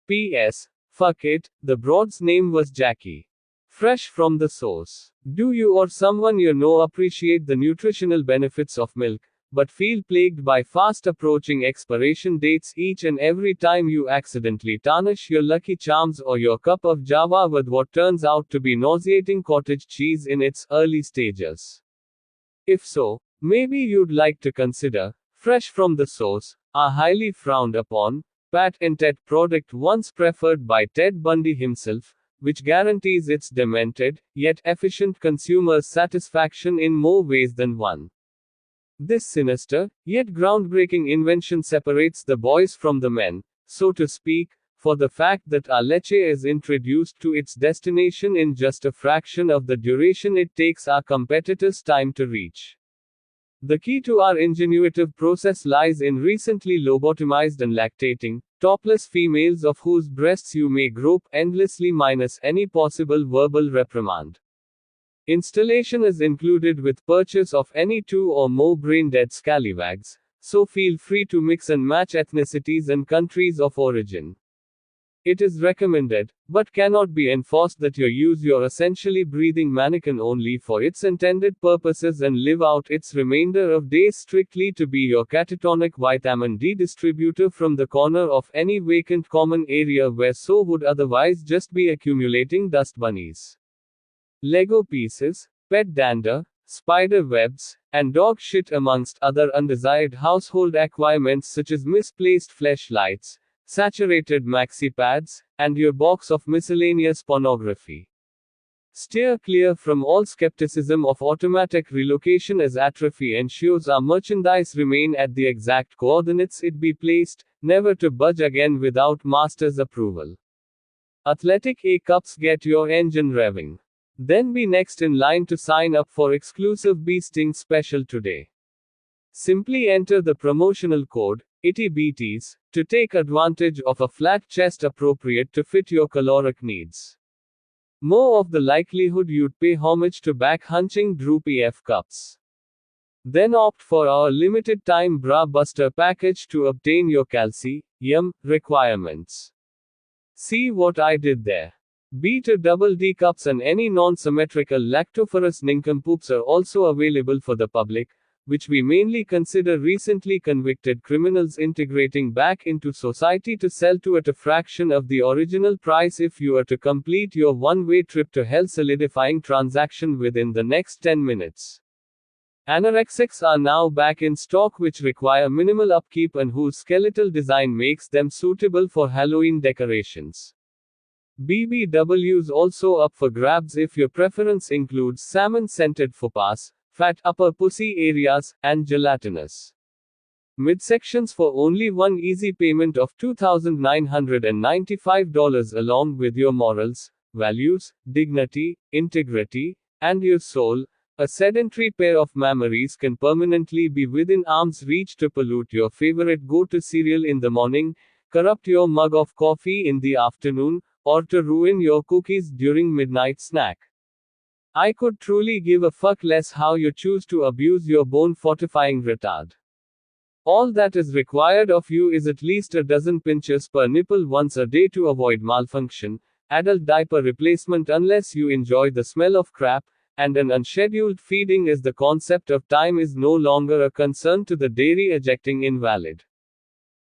P.S. Fuck it, the broad's name was Jackie. Fresh from the source. Do you or someone you know appreciate the nutritional benefits of milk, but feel plagued by fast approaching expiration dates each and every time you accidentally tarnish your Lucky Charms or your cup of Java with what turns out to be nauseating cottage cheese in its early stages? If so, maybe you'd like to consider Fresh from the Source, a highly frowned upon, patented product once preferred by Ted Bundy himself, which guarantees its demented, yet efficient consumer satisfaction in more ways than one. This sinister, yet groundbreaking invention separates the boys from the men, so to speak, for the fact that a leche is introduced to its destination in just a fraction of the duration it takes our competitors' time to reach. The key to our ingenuitive process lies in recently lobotomized and lactating, topless females of whose breasts you may grope endlessly minus any possible verbal reprimand. Installation is included with purchase of any 2 or more brain-dead scallywags, so feel free to mix and match ethnicities and countries of origin. It is recommended, but cannot be enforced that you use your essentially breathing mannequin only for its intended purposes and live out its remainder of days strictly to be your catatonic vitamin D distributor from the corner of any vacant common area where so would otherwise just be accumulating dust bunnies. Lego pieces, pet dander, spider webs, and dog shit amongst other undesired household acquirements such as misplaced fleshlights, saturated maxi pads, and your box of miscellaneous pornography. Steer clear from all skepticism of automatic relocation as atrophy ensures our merchandise remain at the exact coordinates it be placed, never to budge again without master's approval. Athletic A cups get your engine revving. Then be next in line to sign up for exclusive Beasting special today. Simply enter the promotional code, ITBTs, to take advantage of a flat chest appropriate to fit your caloric needs. More of the likelihood you'd pay homage to back-hunching droopy F cups. Then opt for our limited time bra buster package to obtain your calcium requirements. See what I did there? B to double D cups and any non-symmetrical lactoferous nincompoops are also available for the public, which we mainly consider recently convicted criminals integrating back into society to sell to at a fraction of the original price if you are to complete your one-way trip to hell solidifying transaction within the next 10 minutes. Anorexics are now back in stock which require minimal upkeep and whose skeletal design makes them suitable for Halloween decorations. BBWs also up for grabs if your preference includes salmon-scented faux fat upper pussy areas, and gelatinous midsections for only one easy payment of $2,995 along with your morals, values, dignity, integrity, and your soul. A sedentary pair of memories can permanently be within arm's reach to pollute your favorite go-to cereal in the morning, corrupt your mug of coffee in the afternoon, or to ruin your cookies during midnight snack. I could truly give a fuck less how you choose to abuse your bone-fortifying retard. All that is required of you is at least a dozen pinches per nipple once a day to avoid malfunction, adult diaper replacement unless you enjoy the smell of crap, and an unscheduled feeding as the concept of time is no longer a concern to the dairy ejecting invalid.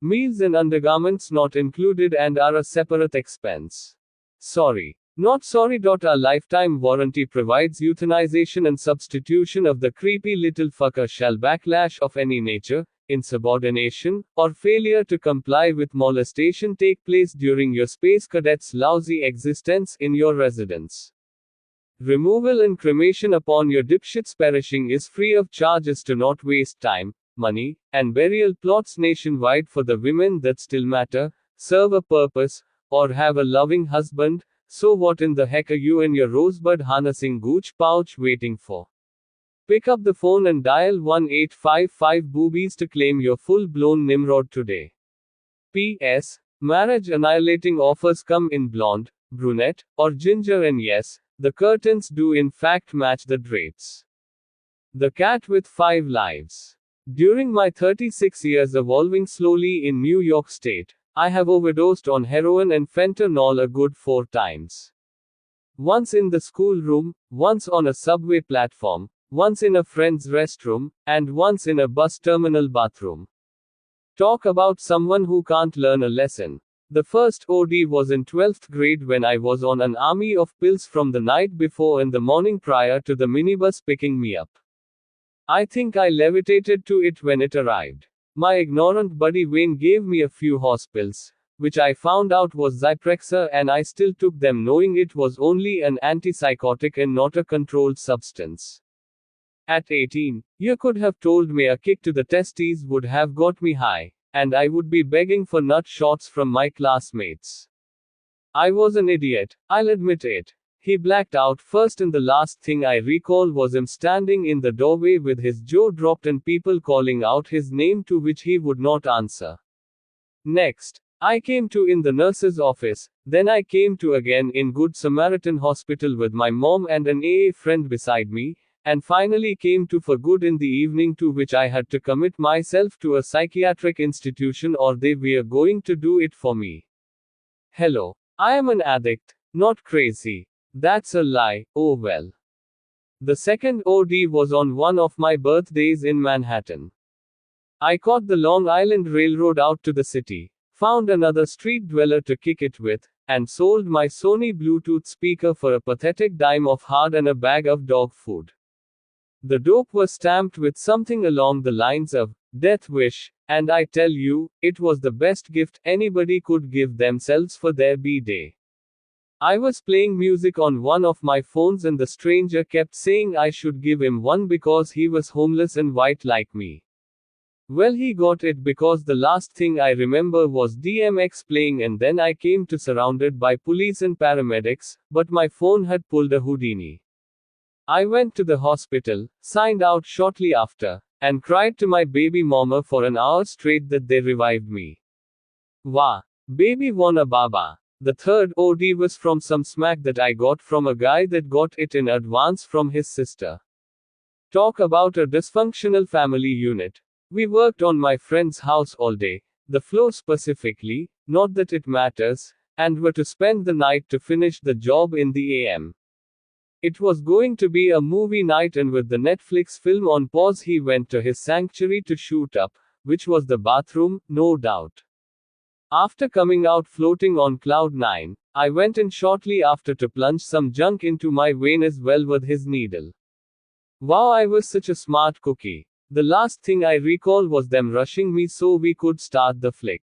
Meals and undergarments not included and are a separate expense. Sorry. Not sorry. A lifetime warranty provides euthanization and substitution of the creepy little fucker shall backlash of any nature, insubordination, or failure to comply with molestation take place during your space cadet's lousy existence in your residence. Removal and cremation upon your dipshits perishing is free of charge as to not waste time, money, and burial plots nationwide for the women that still matter, serve a purpose, or have a loving husband. So what in the heck are you and your rosebud harnessing gooch pouch waiting for? Pick up the phone and dial 1-855-BOOBIES to claim your full-blown Nimrod today. P.S. Marriage annihilating offers come in blonde, brunette, or ginger, and yes, the curtains do in fact match the drapes. The Cat with 5 Lives. During my 36 years evolving slowly in New York State, I have overdosed on heroin and fentanyl a good 4 times. Once in the schoolroom, once on a subway platform, once in a friend's restroom, and once in a bus terminal bathroom. Talk about someone who can't learn a lesson. The first OD was in 12th grade when I was on an army of pills from the night before and the morning prior to the minibus picking me up. I think I levitated to it when it arrived. My ignorant buddy Wayne gave me a few horse pills, which I found out was Zyprexa, and I still took them knowing it was only an antipsychotic and not a controlled substance. At 18, you could have told me a kick to the testes would have got me high, and I would be begging for nut shots from my classmates. I was an idiot, I'll admit it. He blacked out first, and the last thing I recall was him standing in the doorway with his jaw dropped and people calling out his name to which he would not answer. Next, I came to in the nurse's office, then I came to again in Good Samaritan Hospital with my mom and an AA friend beside me, and finally came to for good in the evening, to which I had to commit myself to a psychiatric institution or they were going to do it for me. Hello. I am an addict, not crazy. That's a lie, oh well. The second OD was on one of my birthdays in Manhattan. I caught the Long Island Railroad out to the city, found another street dweller to kick it with, and sold my Sony Bluetooth speaker for a pathetic dime of hard and a bag of dog food. The dope was stamped with something along the lines of, "Death Wish," and I tell you, it was the best gift anybody could give themselves for their B-day. I was playing music on one of my phones and the stranger kept saying I should give him one because he was homeless and white like me. Well, he got it because the last thing I remember was DMX playing, and then I came to surrounded by police and paramedics, but my phone had pulled a Houdini. I went to the hospital, signed out shortly after, and cried to my baby mama for an hour straight that they revived me. Wah! Baby wanna baba. The third OD was from some smack that I got from a guy that got it in advance from his sister. Talk about a dysfunctional family unit. We worked on my friend's house all day, the floor specifically, not that it matters, and were to spend the night to finish the job in the AM. It was going to be a movie night, and with the Netflix film on pause, he went to his sanctuary to shoot up, which was the bathroom, no doubt. After coming out floating on cloud 9, I went in shortly after to plunge some junk into my vein as well with his needle. Wow, I was such a smart cookie. The last thing I recall was them rushing me so we could start the flick.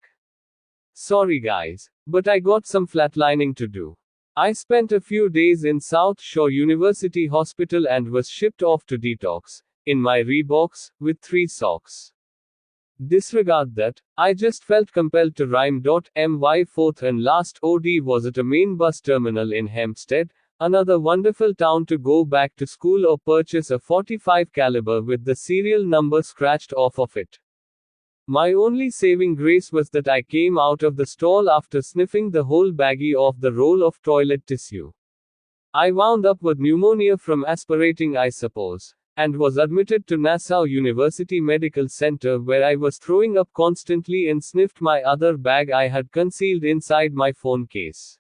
Sorry guys, but I got some flatlining to do. I spent a few days in South Shore University Hospital and was shipped off to detox, in my Reeboks, with 3 socks. Disregard that, I just felt compelled to rhyme. My fourth and last OD was at a main bus terminal in Hempstead, another wonderful town to go back to school or purchase a .45 caliber with the serial number scratched off of it. My only saving grace was that I came out of the stall after sniffing the whole baggie off the roll of toilet tissue. I wound up with pneumonia from aspirating, I suppose, and was admitted to Nassau University Medical Center, where I was throwing up constantly and sniffed my other bag I had concealed inside my phone case.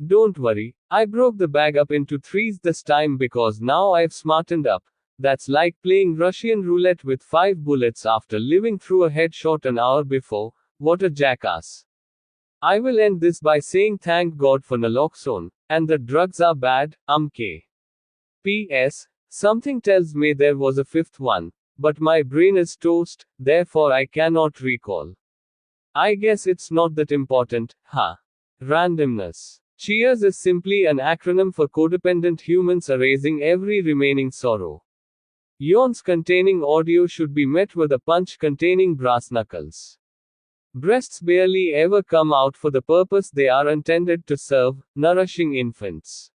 Don't worry, I broke the bag up into 3s this time because now I've smartened up. That's like playing Russian roulette with 5 bullets after living through a headshot an hour before. What a jackass. I will end this by saying thank God for naloxone, and that drugs are bad, K. P.S. Something tells me there was a 5th one, but my brain is toast, therefore I cannot recall. I guess it's not that important, huh? Randomness. Cheers is simply an acronym for codependent humans erasing every remaining sorrow. Yawns containing audio should be met with a punch containing brass knuckles. Breasts barely ever come out for the purpose they are intended to serve, nourishing infants.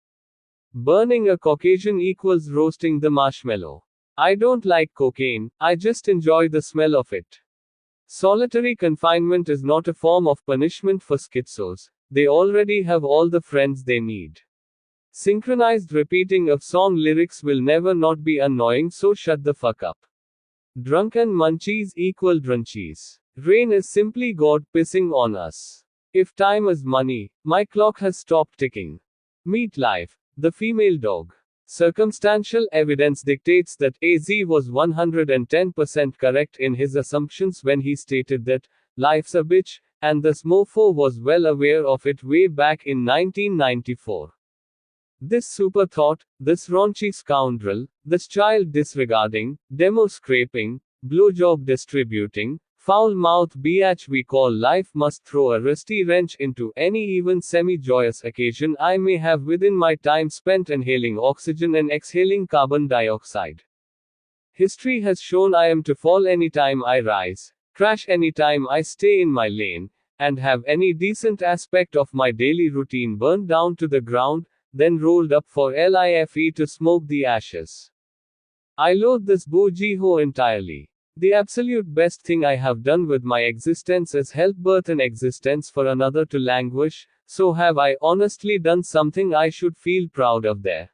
Burning a Caucasian equals roasting the marshmallow. I don't like cocaine, I just enjoy the smell of it. Solitary confinement is not a form of punishment for schizos. They already have all the friends they need. Synchronized repeating of song lyrics will never not be annoying, so shut the fuck up. Drunken munchies equal drunchies. Rain is simply God pissing on us. If time is money, my clock has stopped ticking. Meet Life, the female dog. Circumstantial evidence dictates that AZ was 110% correct in his assumptions when he stated that life's a bitch, and this mofo was well aware of it way back in 1994. This super thought, this raunchy scoundrel, this child disregarding, demo scraping, blowjob distributing, foul mouth biatch we call life must throw a rusty wrench into any even semi-joyous occasion I may have within my time spent inhaling oxygen and exhaling carbon dioxide. History has shown I am to fall anytime I rise. crash anytime I stay in my lane, and have any decent aspect of my daily routine burned down to the ground, then rolled up for LIFE to smoke the ashes. I loathe this bourgeois entirely. The absolute best thing I have done with my existence is help birth an existence for another to languish, so have I honestly done something I should feel proud of there.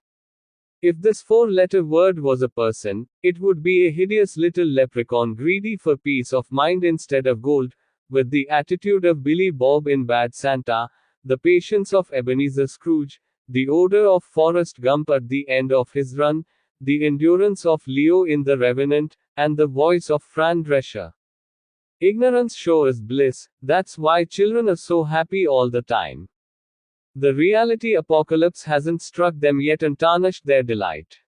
If this four-letter word was a person, it would be a hideous little leprechaun greedy for peace of mind instead of gold, with the attitude of Billy Bob in Bad Santa, the patience of Ebenezer Scrooge, the odor of Forrest Gump at the end of his run, the endurance of Leo in The Revenant, and the voice of Fran Drescher. Ignorance sure is bliss, that's why children are so happy all the time. The reality apocalypse hasn't struck them yet and tarnished their delight.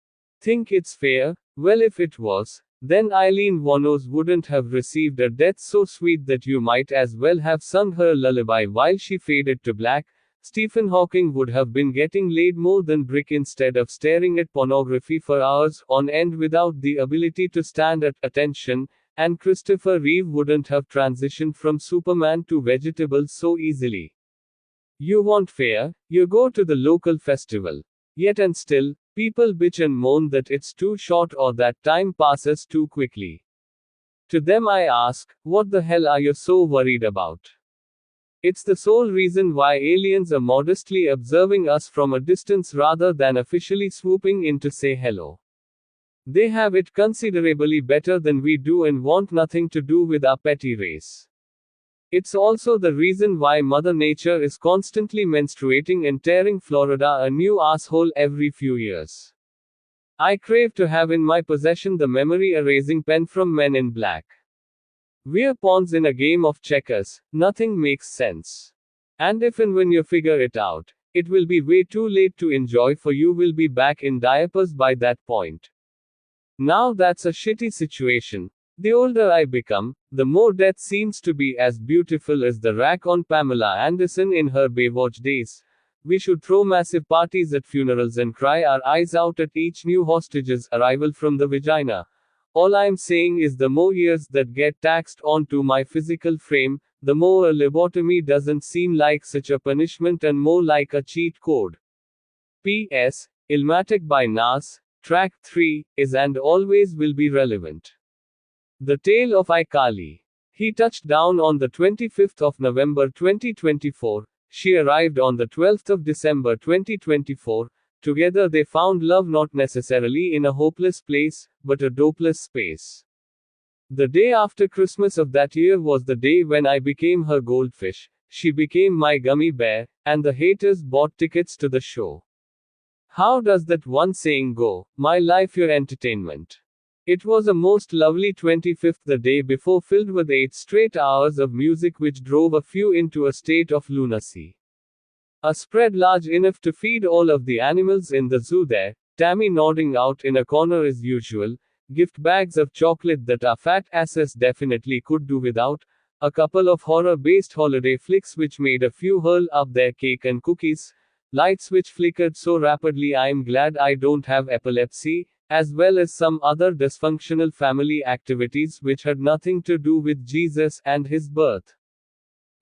Think it's fair? Well, if it was, then Eileen Wuornos wouldn't have received a death so sweet that you might as well have sung her lullaby while she faded to black. Stephen Hawking would have been getting laid more than brick instead of staring at pornography for hours on end without the ability to stand at attention, and Christopher Reeve wouldn't have transitioned from Superman to vegetables so easily. You want fair? You go to the local festival. Yet and still, people bitch and moan that it's too short or that time passes too quickly. To them I ask, what the hell are you so worried about? It's the sole reason why aliens are modestly observing us from a distance rather than officially swooping in to say hello. They have it considerably better than we do and want nothing to do with our petty race. It's also the reason why Mother Nature is constantly menstruating and tearing Florida a new asshole every few years. I crave to have in my possession the memory erasing pen from Men in Black. We're pawns in a game of checkers, nothing makes sense. And if and when you figure it out, it will be way too late to enjoy, for you will be back in diapers by that point. Now that's a shitty situation. The older I become, the more death seems to be as beautiful as the rack on Pamela Anderson in her Baywatch days. We should throw massive parties at funerals and cry our eyes out at each new hostage's arrival from the vagina. All I'm saying is the more years that get taxed onto my physical frame, the more a lobotomy doesn't seem like such a punishment and more like a cheat code. P.S. Illmatic by Nas, track 3, is and always will be relevant. The Tale of iCarly. He touched down on the 25th of November 2024. She arrived on the 12th of December 2024. Together they found love not necessarily in a hopeless place, but a dopeless space. The day after Christmas of that year was the day when I became her goldfish, she became my gummy bear, and the haters bought tickets to the show. How does that one saying go? My life your entertainment. It was a most lovely 25th, the day before, filled with 8 straight hours of music which drove a few into a state of lunacy. A spread large enough to feed all of the animals in the zoo there, Tammy nodding out in a corner as usual, gift bags of chocolate that our fat asses definitely could do without, a couple of horror-based holiday flicks which made a few hurl up their cake and cookies, lights which flickered so rapidly I'm glad I don't have epilepsy, as well as some other dysfunctional family activities which had nothing to do with Jesus and his birth.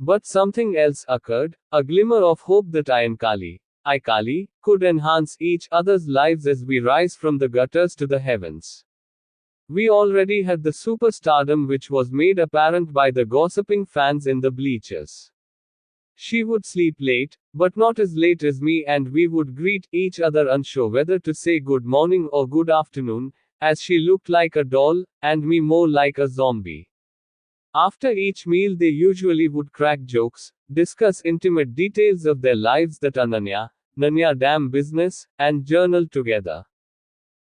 But something else occurred, a glimmer of hope that iCarly, could enhance each other's lives as we rise from the gutters to the heavens. We already had the superstardom which was made apparent by the gossiping fans in the bleachers. She would sleep late, but not as late as me, and we would greet each other unsure whether to say good morning or good afternoon, as she looked like a doll, and me more like a zombie. After each meal they usually would crack jokes, discuss intimate details of their lives that are Nanya damn business, and journal together.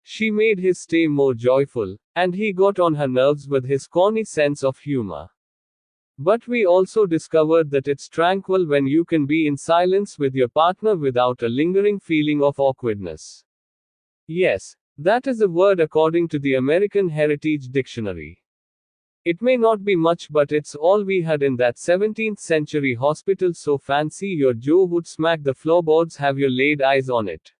She made his stay more joyful, and he got on her nerves with his corny sense of humor. But we also discovered that it's tranquil when you can be in silence with your partner without a lingering feeling of awkwardness. Yes, that is a word according to the American Heritage Dictionary. It may not be much, but it's all we had in that 17th century hospital, so fancy your Joe would smack the floorboards have you laid eyes on it.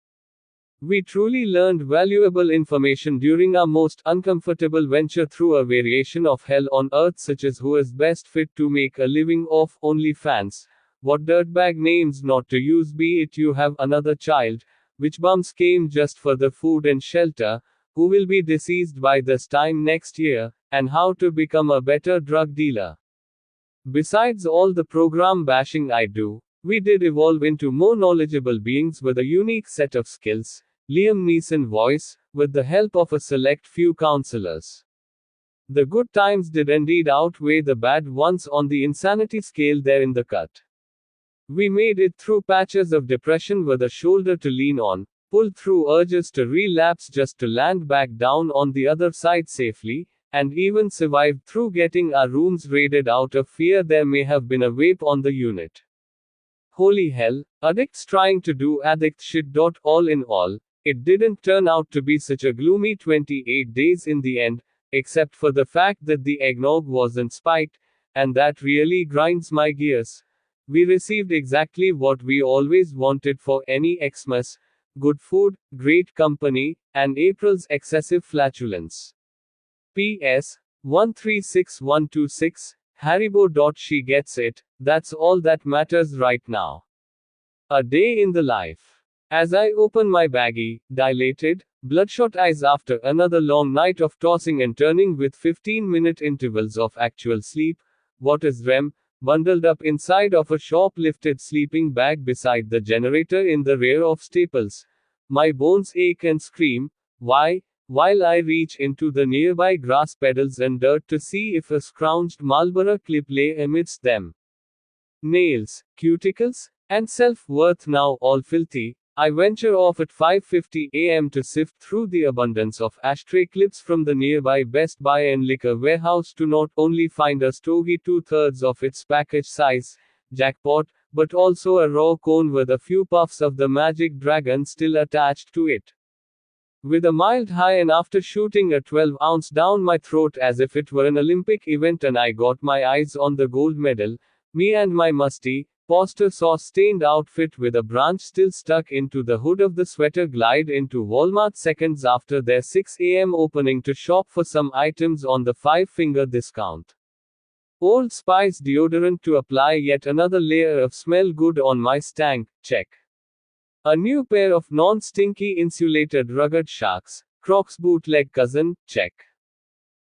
We truly learned valuable information during our most uncomfortable venture through a variation of hell on earth, such as who is best fit to make a living off OnlyFans, what dirtbag names not to use, be it you have another child, which bums came just for the food and shelter, who will be deceased by this time next year, and how to become a better drug dealer. Besides all the program bashing I do, we did evolve into more knowledgeable beings with a unique set of skills. Liam Neeson voice, with the help of a select few counselors. The good times did indeed outweigh the bad ones on the insanity scale there in the cut. We made it through patches of depression with a shoulder to lean on, pulled through urges to relapse just to land back down on the other side safely, and even survived through getting our rooms raided out of fear there may have been a vape on the unit. Holy hell, addicts trying to do addict shit. All in all, it didn't turn out to be such a gloomy 28 days in the end, except for the fact that the eggnog wasn't spiked, and that really grinds my gears. We received exactly what we always wanted for any Xmas: good food, great company, and April's excessive flatulence. P.S. 136126, Haribo. She gets it, that's all that matters right now. A day in the life. As I open my baggy, dilated, bloodshot eyes after another long night of tossing and turning with 15-minute intervals of actual sleep, what is REM, bundled up inside of a shoplifted sleeping bag beside the generator in the rear of Staples. My bones ache and scream, why? While I reach into the nearby grass pedals and dirt to see if a scrounged Marlboro clip lay amidst them. Nails, cuticles, and self-worth now all filthy, I venture off at 5:50 a.m. to sift through the abundance of ashtray clips from the nearby Best Buy and liquor warehouse to not only find a stogie 2/3 of its package size, jackpot, but also a raw cone with a few puffs of the Magic Dragon still attached to it. With a mild high, and after shooting a 12-ounce down my throat as if it were an Olympic event and I got my eyes on the gold medal, me and my musty, pasta sauce-stained outfit with a branch still stuck into the hood of the sweater glide into Walmart seconds after their 6 a.m. opening to shop for some items on the 5-finger discount. Old Spice deodorant to apply yet another layer of smell good on my stank, check. A new pair of non-stinky insulated rugged Sharks, Crocs bootleg cousin, check.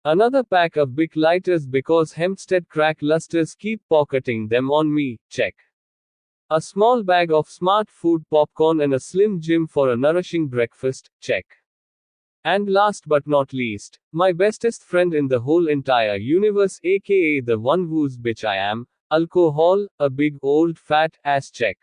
Another pack of Bic lighters because Hempstead crack lusters keep pocketing them on me, check. A small bag of smart food popcorn and a Slim Jim for a nourishing breakfast, check. And last but not least, my bestest friend in the whole entire universe, aka the one whose bitch I am, alcohol, a big old fat ass, check.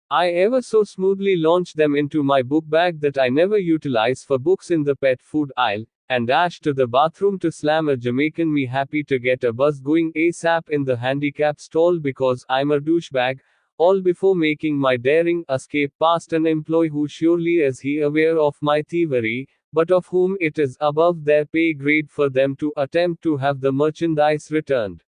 I ever so smoothly launch them into my book bag that I never utilize for books in the pet food aisle, and dash to the bathroom to slam a Jamaican me happy to get a buzz going ASAP in the handicap stall because I'm a douchebag, all before making my daring escape past an employee who surely is he aware of my thievery, but of whom it is above their pay grade for them to attempt to have the merchandise returned.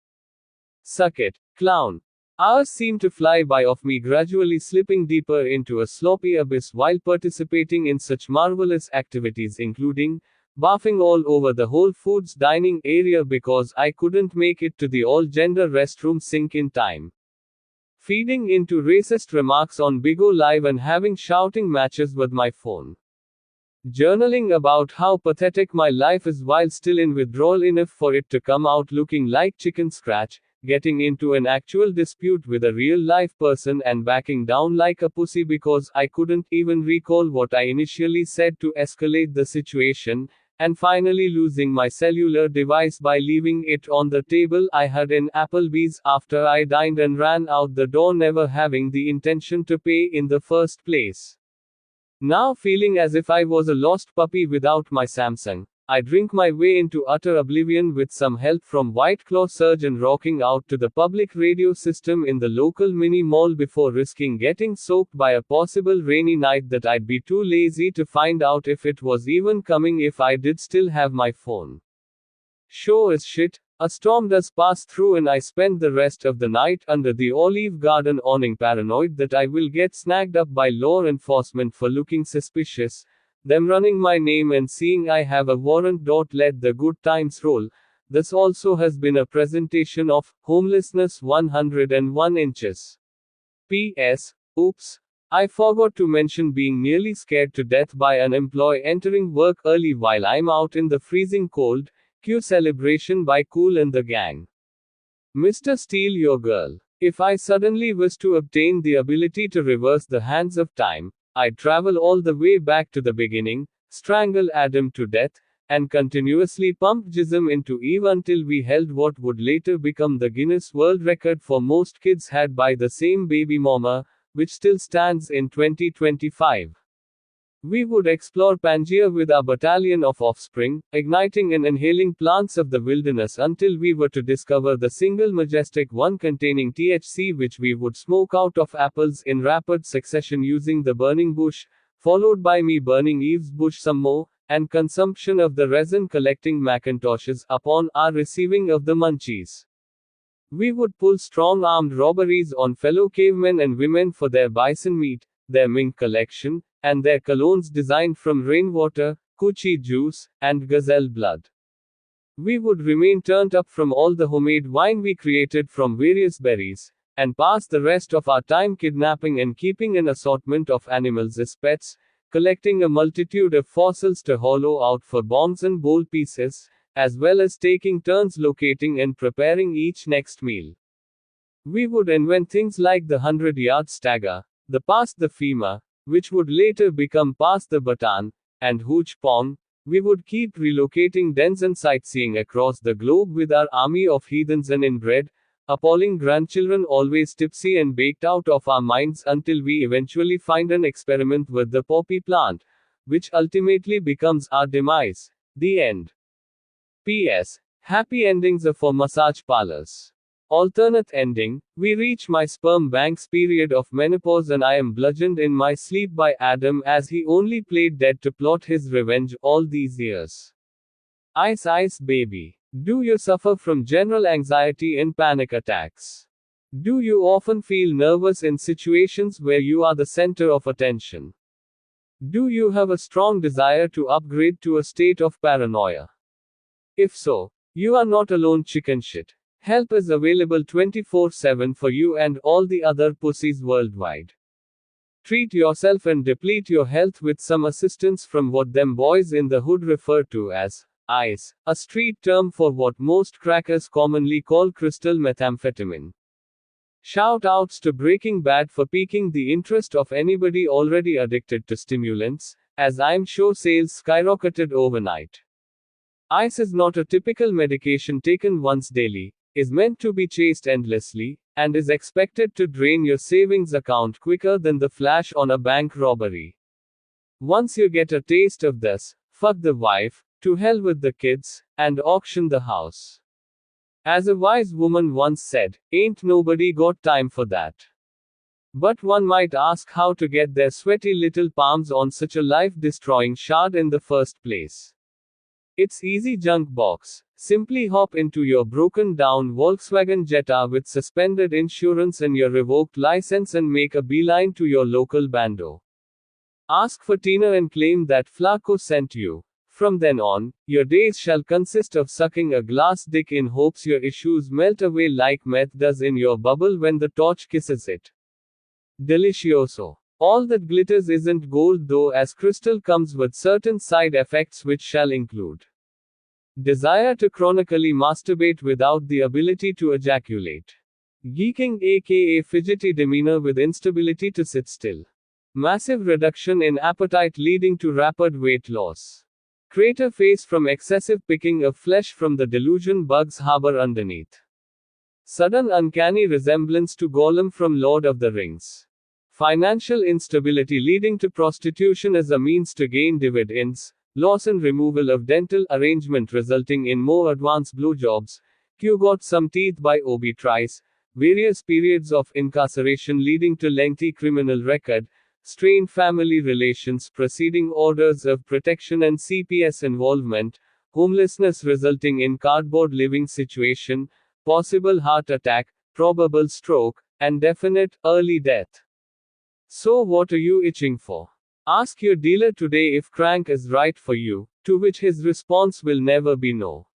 Suck it, clown. Hours seem to fly by of me gradually slipping deeper into a sloppy abyss while participating in such marvelous activities including barfing all over the Whole Foods dining area because I couldn't make it to the all-gender restroom sink in time. Feeding into racist remarks on Bigo Live and having shouting matches with my phone. Journaling about how pathetic my life is while still in withdrawal enough for it to come out looking like chicken scratch, getting into an actual dispute with a real-life person and backing down like a pussy because I couldn't even recall what I initially said to escalate the situation, and finally losing my cellular device by leaving it on the table I had in Applebee's after I dined and ran out the door never having the intention to pay in the first place. Now feeling as if I was a lost puppy without my Samsung, I drink my way into utter oblivion with some help from White Claw Surge and rocking out to the public radio system in the local mini mall before risking getting soaked by a possible rainy night that I'd be too lazy to find out if it was even coming if I did still have my phone. Sure as shit, A storm does pass through, and I spend the rest of the night under the olive garden awning, paranoid that I will get snagged up by law enforcement for looking suspicious, them running my name and seeing I have a warrant. Let the good times roll. This also has been a presentation of Homelessness 101 Inches. P.S. Oops. I forgot to mention being nearly scared to death by an employee entering work early while I'm out in the freezing cold. Cue celebration by Kool and the Gang. Mr. Steal Your Girl. If I suddenly was to obtain the ability to reverse the hands of time, I'd travel all the way back to the beginning, strangle Adam to death, and continuously pump jism into Eve until we held what would later become the Guinness World Record for most kids had by the same baby mama, which still stands in 2025. We would explore Pangaea with our battalion of offspring, igniting and inhaling plants of the wilderness until we were to discover the single majestic one containing THC, which we would smoke out of apples in rapid succession using the burning bush, followed by me burning Eve's bush some more, and consumption of the resin collecting Macintoshes upon our receiving of the munchies. We would pull strong armed robberies on fellow cavemen and women for their bison meat, their mink collection, and their colognes designed from rainwater, coochie juice, and gazelle blood. We would remain turned up from all the homemade wine we created from various berries, and pass the rest of our time kidnapping and keeping an assortment of animals as pets, collecting a multitude of fossils to hollow out for bombs and bowl pieces, as well as taking turns locating and preparing each next meal. We would invent things like the 100-yard stagger, the pass the FEMA, which would later become Pass the Baton, and Hooch Pong. We would keep relocating dens and sightseeing across the globe with our army of heathens and inbred, appalling grandchildren always tipsy and baked out of our minds until we eventually find an experiment with the poppy plant, which ultimately becomes our demise. The end. P.S. Happy endings are for massage parlors. Alternate ending, we reach my sperm bank's period of menopause and I am bludgeoned in my sleep by Adam as he only played dead to plot his revenge all these years. Ice Ice Baby. Do you suffer from general anxiety and panic attacks? Do you often feel nervous in situations where you are the center of attention? Do you have a strong desire to upgrade to a state of paranoia? If so, you are not alone, chicken shit. Help is available 24/7 for you and all the other pussies worldwide. Treat yourself and deplete your health with some assistance from what them boys in the hood refer to as ice, a street term for what most crackers commonly call crystal methamphetamine. Shout outs to Breaking Bad for piquing the interest of anybody already addicted to stimulants, as I'm sure sales skyrocketed overnight. Ice is not a typical medication taken once daily, is meant to be chased endlessly, and is expected to drain your savings account quicker than the flash on a bank robbery. Once you get a taste of this, fuck the wife, to hell with the kids, and auction the house. As a wise woman once said, ain't nobody got time for that. But one might ask how to get their sweaty little palms on such a life-destroying shard in the first place. It's easy, junk box. Simply hop into your broken down Volkswagen Jetta with suspended insurance and your revoked license and make a beeline to your local bando. Ask for Tina and claim that Flaco sent you. From then on, your days shall consist of sucking a glass dick in hopes your issues melt away like meth does in your bubble when the torch kisses it. Delicioso. All that glitters isn't gold though, as crystal comes with certain side effects which shall include desire to chronically masturbate without the ability to ejaculate. Geeking aka fidgety demeanor with instability to sit still. Massive reduction in appetite leading to rapid weight loss. Crater face from excessive picking of flesh from the delusion bugs harbor underneath. Sudden uncanny resemblance to Gollum from Lord of the Rings. Financial instability leading to prostitution as a means to gain dividends. Loss and removal of dental arrangement resulting in more advanced blowjobs. Q got some teeth by Obi-Trice. Various periods of incarceration leading to lengthy criminal record. Strained family relations preceding orders of protection and CPS involvement. homelessness resulting in cardboard living situation, possible heart attack, probable stroke, and definite, early death. So what are you itching for? Ask your dealer today if crank is right for you, to which his response will never be no.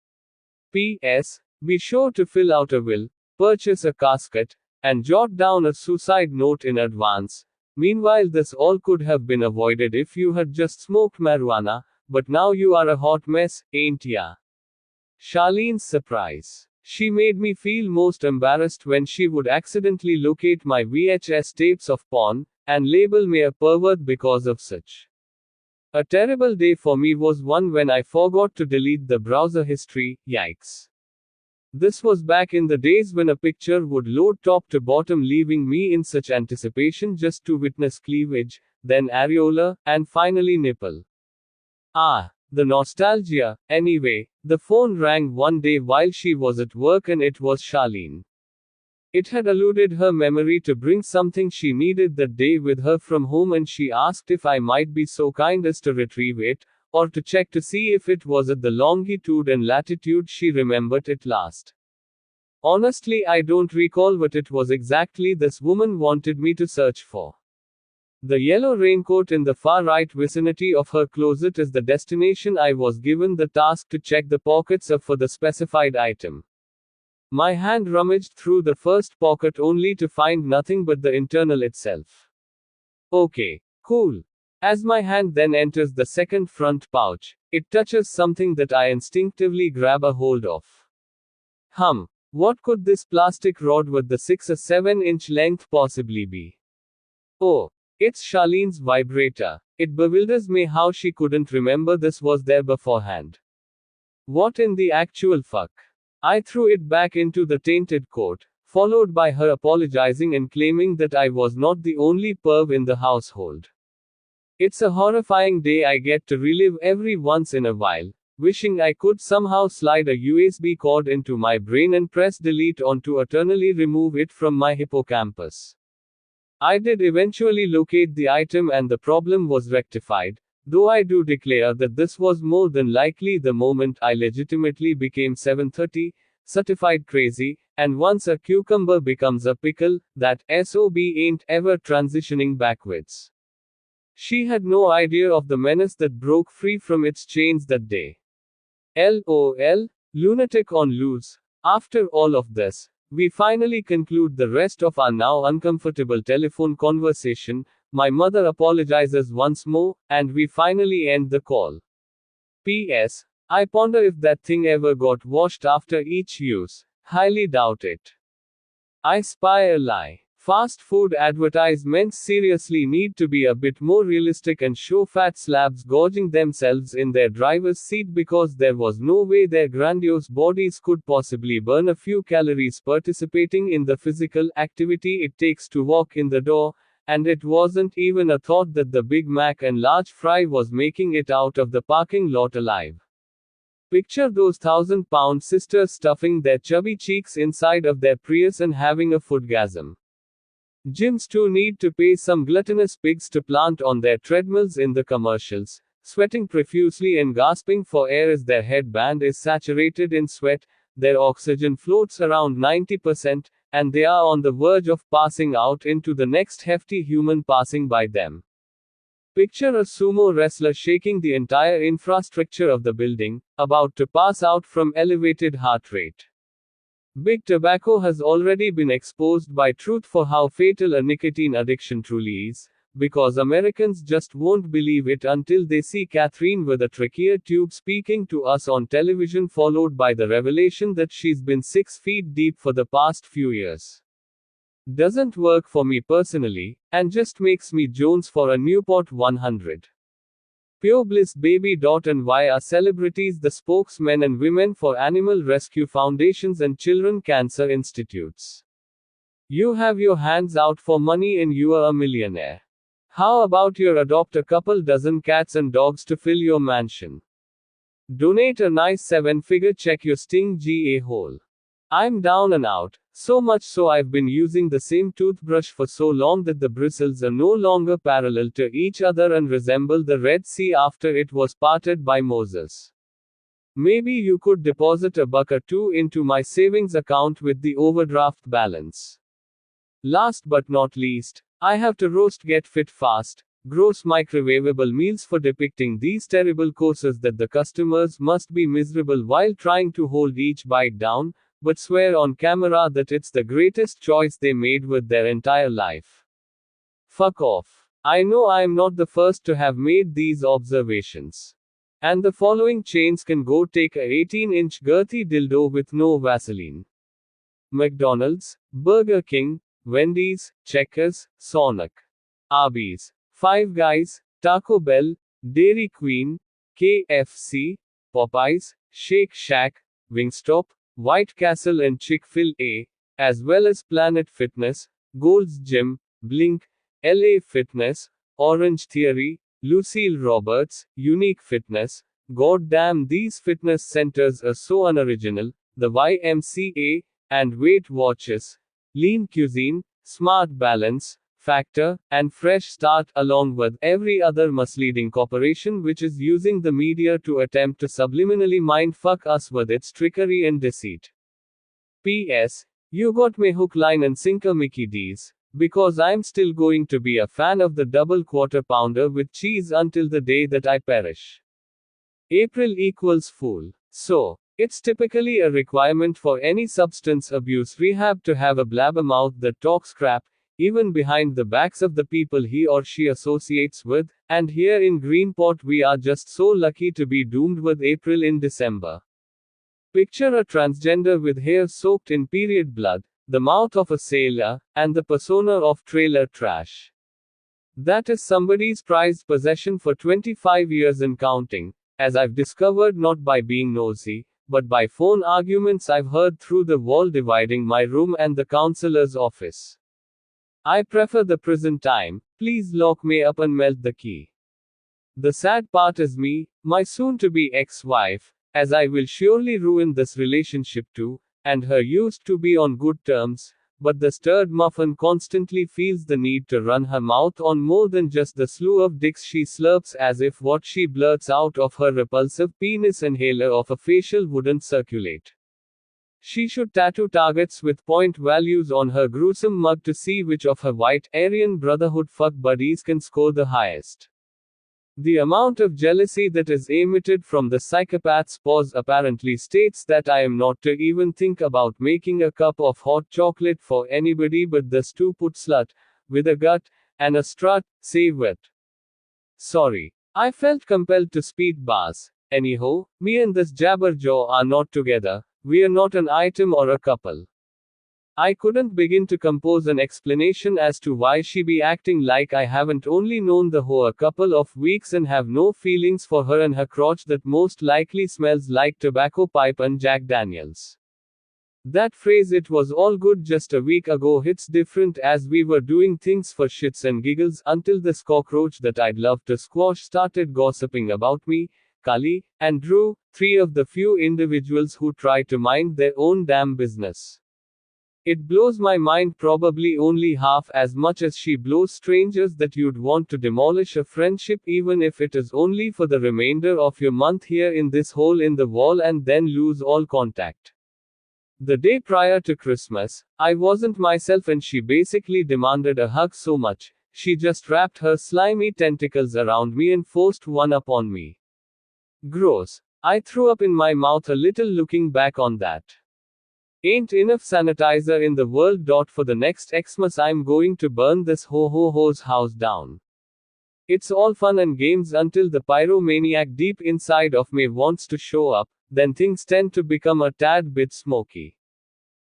P.S. Be sure to fill out a will, purchase a casket, and jot down a suicide note in advance. Meanwhile, this all could have been avoided if you had just smoked marijuana, but now you are a hot mess, ain't ya? Charlene's surprise. She made me feel most embarrassed when she would accidentally locate my VHS tapes of porn, and label me a pervert because of such. A terrible day for me was one when I forgot to delete the browser history, yikes. This was back in the days when a picture would load top to bottom, leaving me in such anticipation just to witness cleavage, then areola, and finally nipple. Ah, the nostalgia. Anyway, the phone rang one day while she was at work and it was Charlene. It had eluded her memory to bring something she needed that day with her from home, and she asked if I might be so kind as to retrieve it, or to check to see if it was at the longitude and latitude she remembered it last. Honestly, I don't recall what it was exactly this woman wanted me to search for. The yellow raincoat in the far right vicinity of her closet is the destination. I was given the task to check the pockets for the specified item. My hand rummaged through the first pocket only to find nothing but the internal itself. Okay, cool. As my hand then enters the second front pouch, it touches something that I instinctively grab a hold of. What could this plastic rod with the 6 or 7 inch length possibly be? Oh, it's Charlene's vibrator. It bewilders me how she couldn't remember this was there beforehand. What in the actual fuck? I threw it back into the tainted coat, followed by her apologizing and claiming that I was not the only perv in the household. It's a horrifying day I get to relive every once in a while, wishing I could somehow slide a USB cord into my brain and press delete on to eternally remove it from my hippocampus. I did eventually locate the item and the problem was rectified, though I do declare that this was more than likely the moment I legitimately became 730, certified crazy, and once a cucumber becomes a pickle, that SOB ain't ever transitioning backwards. She had no idea of the menace that broke free from its chains that day. LOL, lunatic on loose. After all of this, we finally conclude the rest of our now uncomfortable telephone conversation. My mother apologizes once more, and we finally end the call. P.S. I ponder if that thing ever got washed after each use. Highly doubt it. I spy a lie. Fast food advertisements seriously need to be a bit more realistic and show fat slabs gorging themselves in their driver's seat, because there was no way their grandiose bodies could possibly burn a few calories participating in the physical activity it takes to walk in the door, and it wasn't even a thought that the Big Mac and large fry was making it out of the parking lot alive. Picture those 1,000-pound sisters stuffing their chubby cheeks inside of their Prius and having a foodgasm. Gyms too need to pay some gluttonous pigs to plant on their treadmills in the commercials, sweating profusely and gasping for air as their headband is saturated in sweat, their oxygen floats around 90%, and they are on the verge of passing out into the next hefty human passing by them. Picture a sumo wrestler shaking the entire infrastructure of the building, about to pass out from elevated heart rate. Big Tobacco has already been exposed by truth for how fatal a nicotine addiction truly is, because Americans just won't believe it until they see Catherine with a trachea tube speaking to us on television, followed by the revelation that she's been 6 feet deep for the past few years. Doesn't work for me personally, and just makes me Jones for a Newport 100. Pure bliss baby. And why are celebrities the spokesmen and women for animal rescue foundations and children cancer institutes? You have your hands out for money and you are a millionaire. How about you adopt a couple dozen cats and dogs to fill your mansion? Donate a nice 7-figure check your sting a hole. I'm down and out, so much so I've been using the same toothbrush for so long that the bristles are no longer parallel to each other and resemble the Red Sea after it was parted by Moses. Maybe you could deposit $1 or $2 into my savings account with the overdraft balance. Last but not least, I have to roast Get Fit Fast, gross microwavable meals for depicting these terrible courses that the customers must be miserable while trying to hold each bite down, but swear on camera that it's the greatest choice they made with their entire life. Fuck off. I know I'm not the first to have made these observations. And the following chains can go take a 18-inch girthy dildo with no Vaseline. McDonald's, Burger King, Wendy's, Checkers, Sonic, Arby's, Five Guys, Taco Bell, Dairy Queen, KFC, Popeyes, Shake Shack, Wingstop, White Castle and Chick-fil-A, as well as Planet Fitness, Gold's Gym, Blink, LA Fitness, Orange Theory, Lucille Roberts, Unique Fitness. God damn, these fitness centers are so unoriginal. The YMCA, and Weight Watchers, Lean Cuisine, Smart Balance, Factor, and Fresh Start, along with every other misleading corporation which is using the media to attempt to subliminally mind-fuck us with its trickery and deceit. P.S. You got me hook, line and sinker, Mickey D's. Because I'm still going to be a fan of the double quarter pounder with cheese until the day that I perish. April equals fool. So, it's typically a requirement for any substance abuse rehab to have a blabbermouth that talks crap, even behind the backs of the people he or she associates with, and here in Greenport we are just so lucky to be doomed with April in December. Picture a transgender with hair soaked in period blood, the mouth of a sailor, and the persona of trailer trash. That is somebody's prized possession for 25 years and counting, as I've discovered not by being nosy, but by phone arguments I've heard through the wall dividing my room and the counselor's office. I prefer the prison time, please lock me up and melt the key. The sad part is me, my soon-to-be ex-wife, as I will surely ruin this relationship too, and her used to be on good terms, but the stirred muffin constantly feels the need to run her mouth on more than just the slew of dicks she slurps, as if what she blurts out of her repulsive penis inhaler of a facial wouldn't circulate. She should tattoo targets with point values on her gruesome mug to see which of her white Aryan Brotherhood fuck buddies can score the highest. The amount of jealousy that is emitted from the psychopath's pause apparently states that I am not to even think about making a cup of hot chocolate for anybody but the stupid slut, with a gut, and a strut, save it. Sorry. I felt compelled to speed bars. Anyhow, me and this jabberjaw are not together, we are not an item or a couple. I couldn't begin to compose an explanation as to why she be acting like I haven't only known the hoe a couple of weeks and have no feelings for her and her crotch that most likely smells like tobacco pipe and Jack Daniels. That phrase "it was all good just a week ago" hits different, as we were doing things for shits and giggles until this cockroach that I'd love to squash started gossiping about me, Kali, and Drew, three of the few individuals who try to mind their own damn business. It blows my mind probably only half as much as she blows strangers that you'd want to demolish a friendship even if it is only for the remainder of your month here in this hole in the wall and then lose all contact. The day prior to Christmas, I wasn't myself and she basically demanded a hug so much, she just wrapped her slimy tentacles around me and forced one upon me. Gross. I threw up in my mouth a little looking back on that. Ain't enough sanitizer in the world. For the next Xmas I'm going to burn this ho-ho-ho's house down. It's all fun and games until the pyromaniac deep inside of me wants to show up, then things tend to become a tad bit smoky.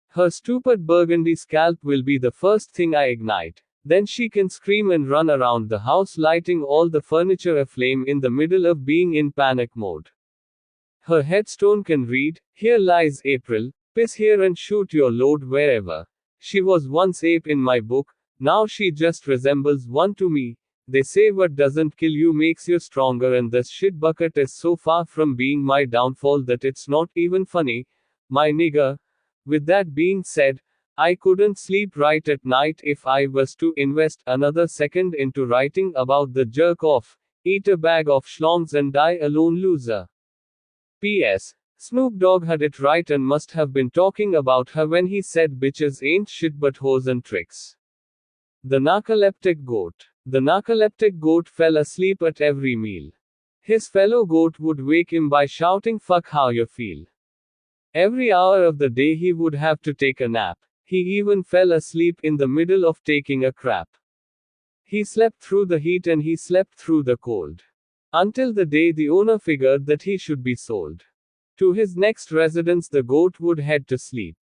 Her stupid burgundy scalp will be the first thing I ignite. Then she can scream and run around the house lighting all the furniture aflame in the middle of being in panic mode. Her headstone can read, "Here lies April. Piss here and shoot your load wherever. She was once ape in my book, now she just resembles one to me. They say what doesn't kill you makes you stronger, and this shit bucket is so far from being my downfall that it's not even funny, my nigger." With that being said, I couldn't sleep right at night if I was to invest another second into writing about the jerk off, eat a bag of schlongs and die a lone loser. P.S. Snoop Dogg had it right and must have been talking about her when he said bitches ain't shit but hoes and tricks. The narcoleptic goat. The narcoleptic goat fell asleep at every meal. His fellow goat would wake him by shouting fuck how you feel. Every hour of the day he would have to take a nap. He even fell asleep in the middle of taking a crap. He slept through the heat and he slept through the cold. Until the day the owner figured that he should be sold. To his next residence the goat would head to sleep.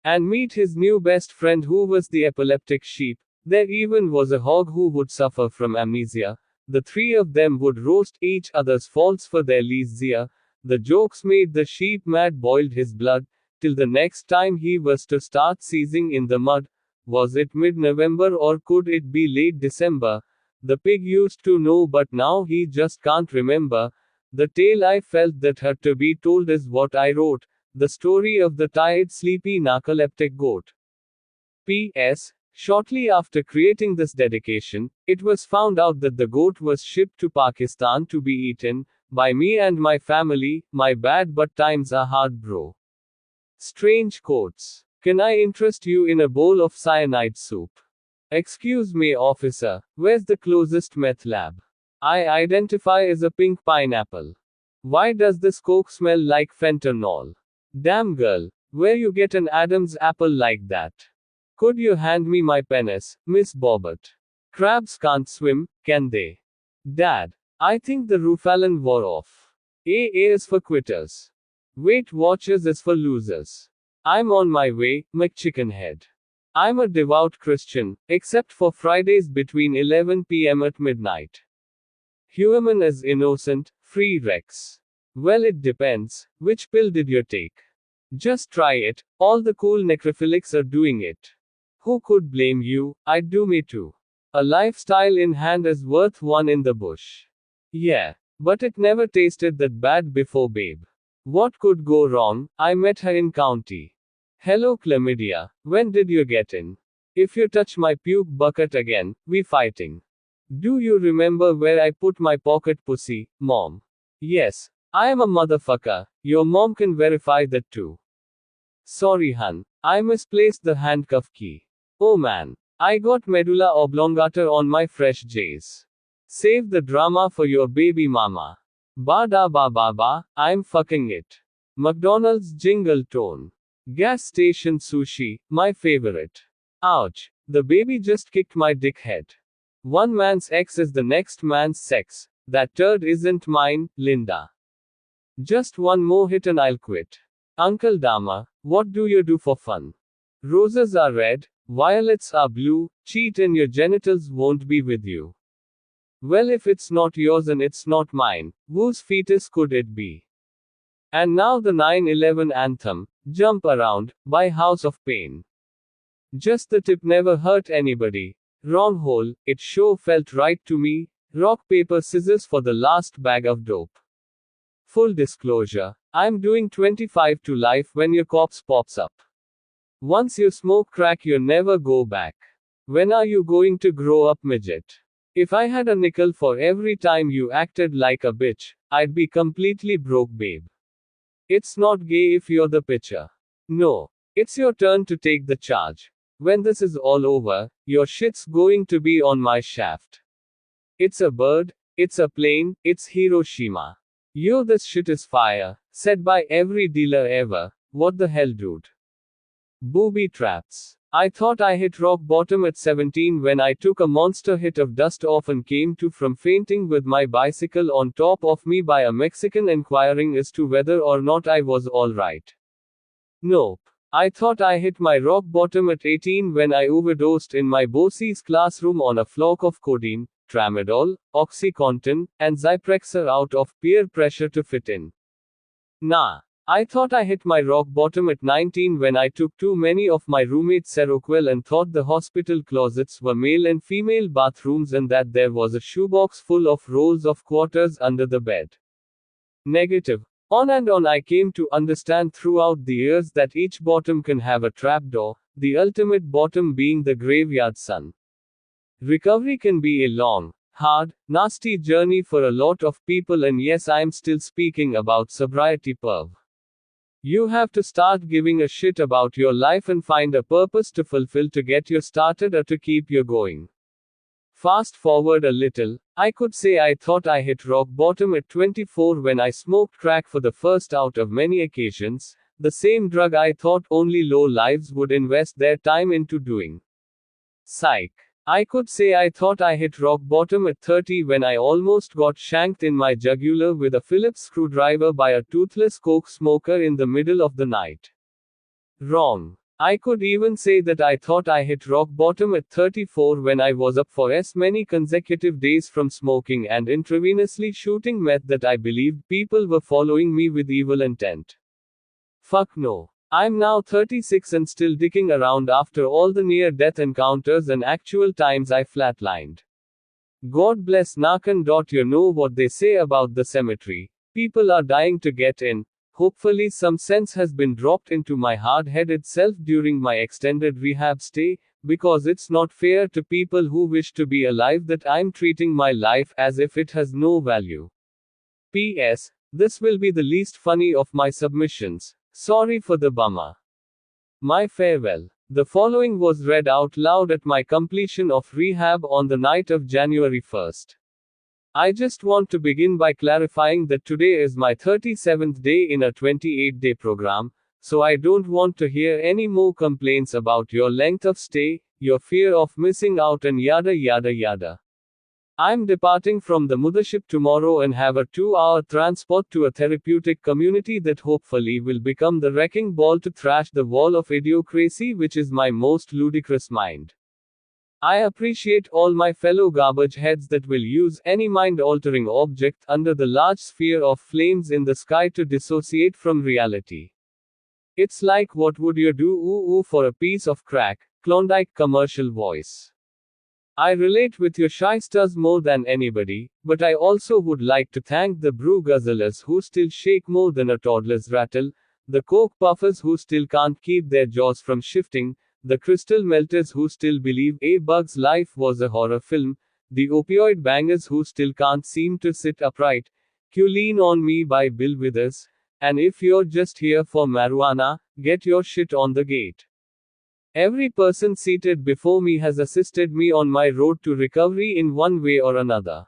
And meet his new best friend who was the epileptic sheep. There even was a hog who would suffer from amnesia. The three of them would roast each other's faults for their leisure. The jokes made the sheep mad, boiled his blood, till the next time he was to start seizing in the mud. Was it mid-November or could it be late December? The pig used to know but now he just can't remember. The tale I felt that had to be told is what I wrote. The story of the tired, sleepy, narcoleptic goat. P.S. Shortly after creating this dedication, it was found out that the goat was shipped to Pakistan to be eaten by me and my family. My bad, but times are hard, bro. Strange quotes. Can I interest you in a bowl of cyanide soup? Excuse me, officer, where's the closest meth lab? I identify as a pink pineapple. Why does this coke smell like fentanyl? Damn girl, where you get an Adam's apple like that? Could you hand me my penis, Miss Bobbert? Crabs can't swim, can they? Dad, I think the Rufallen wore off. AA is for quitters. Weight Watchers is for losers. I'm on my way, McChickenhead. I'm a devout Christian, except for Fridays between 11 p.m. at midnight. Human is innocent, free Rex. Well, it depends. Which pill did you take? Just try it, all the cool necrophilics are doing it. Who could blame you? I'd do me too. A lifestyle in hand is worth one in the bush. Yeah, but it never tasted that bad before, babe. What could go wrong? I met her in county. Hello chlamydia, when did you get in? If you touch my puke bucket again, we fighting. Do you remember where I put my pocket pussy, mom? Yes, I am a motherfucker. Your mom can verify that too. Sorry hun, I misplaced the handcuff key. Oh man, I got medulla oblongata on my fresh J's. Save the drama for your baby mama. Ba da ba ba ba, I'm fucking it. McDonald's jingle tone. Gas station sushi, my favorite. Ouch, the baby just kicked my dick head. One man's ex is the next man's sex. That turd isn't mine, Linda. Just one more hit and I'll quit. Uncle Dama, what do you do for fun? Roses are red, violets are blue, cheat and your genitals won't be with you. Well, if it's not yours and it's not mine, whose fetus could it be? And now the 9/11 anthem, Jump Around, by House of Pain. Just the tip never hurt anybody. Wrong hole, it sure felt right to me. Rock, paper, scissors for the last bag of dope. Full disclosure, I'm doing 25 to life when your corpse pops up. Once you smoke crack, you never go back. When are you going to grow up, midget? If I had a nickel for every time you acted like a bitch, I'd be completely broke, babe. It's not gay if you're the pitcher. No. It's your turn to take the charge. When this is all over, your shit's going to be on my shaft. It's a bird, it's a plane, it's Hiroshima. Yo, this shit is fire, said by every dealer ever. What the hell, dude? Booby traps. I thought I hit rock bottom at 17 when I took a monster hit of dust off and came to from fainting with my bicycle on top of me by a Mexican inquiring as to whether or not I was alright. Nope. I thought I hit my rock bottom at 18 when I overdosed in my boss's classroom on a flock of codeine, tramadol, oxycontin, and Zyprexa out of peer pressure to fit in. Nah. I thought I hit my rock bottom at 19 when I took too many of my roommate's Seroquel and thought the hospital closets were male and female bathrooms and that there was a shoebox full of rolls of quarters under the bed. Negative. On and on I came to understand throughout the years that each bottom can have a trapdoor, the ultimate bottom being the graveyard sun. Recovery can be a long, hard, nasty journey for a lot of people, and yes, I'm still speaking about sobriety perv. You have to start giving a shit about your life and find a purpose to fulfill to get you started or to keep you going. Fast forward a little, I could say I thought I hit rock bottom at 24 when I smoked crack for the first out of many occasions, the same drug I thought only low lives would invest their time into doing. Psych. I could say I thought I hit rock bottom at 30 when I almost got shanked in my jugular with a Phillips screwdriver by a toothless coke smoker in the middle of the night. Wrong. I could even say that I thought I hit rock bottom at 34 when I was up for as many consecutive days from smoking and intravenously shooting meth that I believed people were following me with evil intent. Fuck no. I'm now 36 and still dicking around after all the near-death encounters and actual times I flatlined. God bless Nakan. You know what they say about the cemetery. People are dying to get in. Hopefully some sense has been dropped into my hard-headed self during my extended rehab stay, because it's not fair to people who wish to be alive that I'm treating my life as if it has no value. P.S. This will be the least funny of my submissions. Sorry for the bummer. My farewell. The following was read out loud at my completion of rehab on the night of January 1st. I just want to begin by clarifying that today is my 37th day in a 28-day program, so I don't want to hear any more complaints about your length of stay, your fear of missing out, and yada yada yada. I'm departing from the mothership tomorrow and have a 2-hour transport to a therapeutic community that hopefully will become the wrecking ball to thrash the wall of idiocracy which is my most ludicrous mind. I appreciate all my fellow garbage heads that will use any mind-altering object under the large sphere of flames in the sky to dissociate from reality. It's like, what would you do ooh for a piece of crack? Klondike commercial voice. I relate with your shysters more than anybody, but I also would like to thank the brew guzzlers who still shake more than a toddler's rattle, the coke puffers who still can't keep their jaws from shifting, the crystal melters who still believe A Bug's Life was a horror film, the opioid bangers who still can't seem to sit upright, Q Lean on Me by Bill Withers, and if you're just here for marijuana, get your shit on the gate. Every person seated before me has assisted me on my road to recovery in one way or another.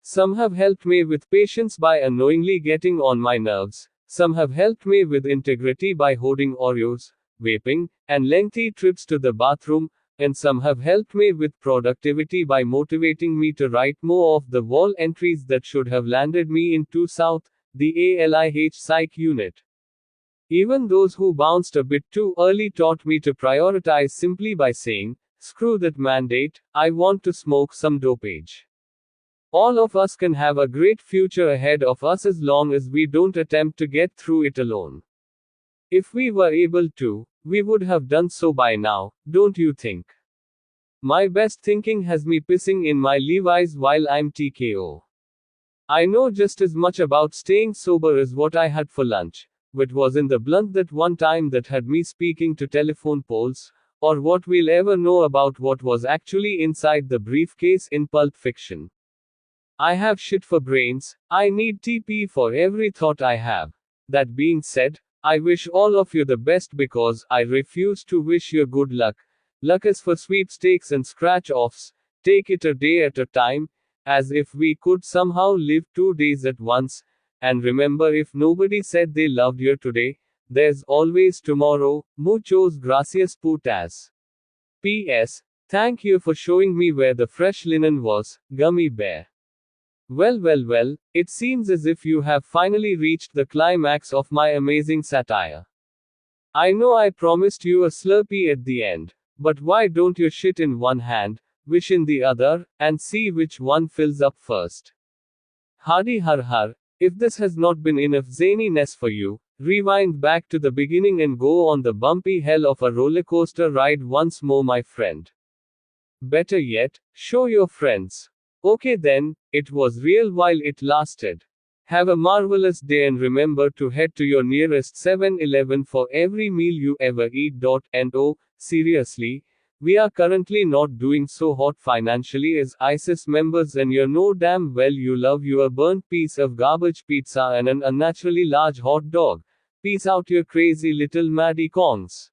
Some have helped me with patience by unknowingly getting on my nerves, some have helped me with integrity by hoarding Oreos, vaping, and lengthy trips to the bathroom, and some have helped me with productivity by motivating me to write more off-the-wall entries that should have landed me in 2 South, the ALIH Psych unit. Even those who bounced a bit too early taught me to prioritize simply by saying, screw that mandate, I want to smoke some dopage. All of us can have a great future ahead of us as long as we don't attempt to get through it alone. If we were able to, we would have done so by now, don't you think? My best thinking has me pissing in my Levi's while I'm TKO. I know just as much about staying sober as what I had for lunch, what was in the blunt that one time that had me speaking to telephone poles, or what we'll ever know about what was actually inside the briefcase in Pulp Fiction. I have shit for brains, I need TP for every thought I have. That being said, I wish all of you the best because I refuse to wish you good luck. Luck is for sweepstakes and scratch-offs. Take it a day at a time, as if we could somehow live 2 days at once. And remember, if nobody said they loved you today, there's always tomorrow. Muchos gracias putas. P.S. Thank you for showing me where the fresh linen was, gummy bear. Well, it seems as if you have finally reached the climax of my amazing satire. I know I promised you a Slurpee at the end, but why don't you shit in one hand, wish in the other, and see which one fills up first? Hadi har har. If this has not been enough zaniness for you, rewind back to the beginning and go on the bumpy hell of a roller coaster ride once more, my friend. Better yet, show your friends. Okay then, it was real while it lasted. Have a marvelous day and remember to head to your nearest 7-Eleven for every meal you ever eat. And oh, seriously, we are currently not doing so hot financially as ISIS members, and you know damn well you love your burnt piece of garbage pizza and an unnaturally large hot dog. Peace out, you crazy little Maddie Kongs.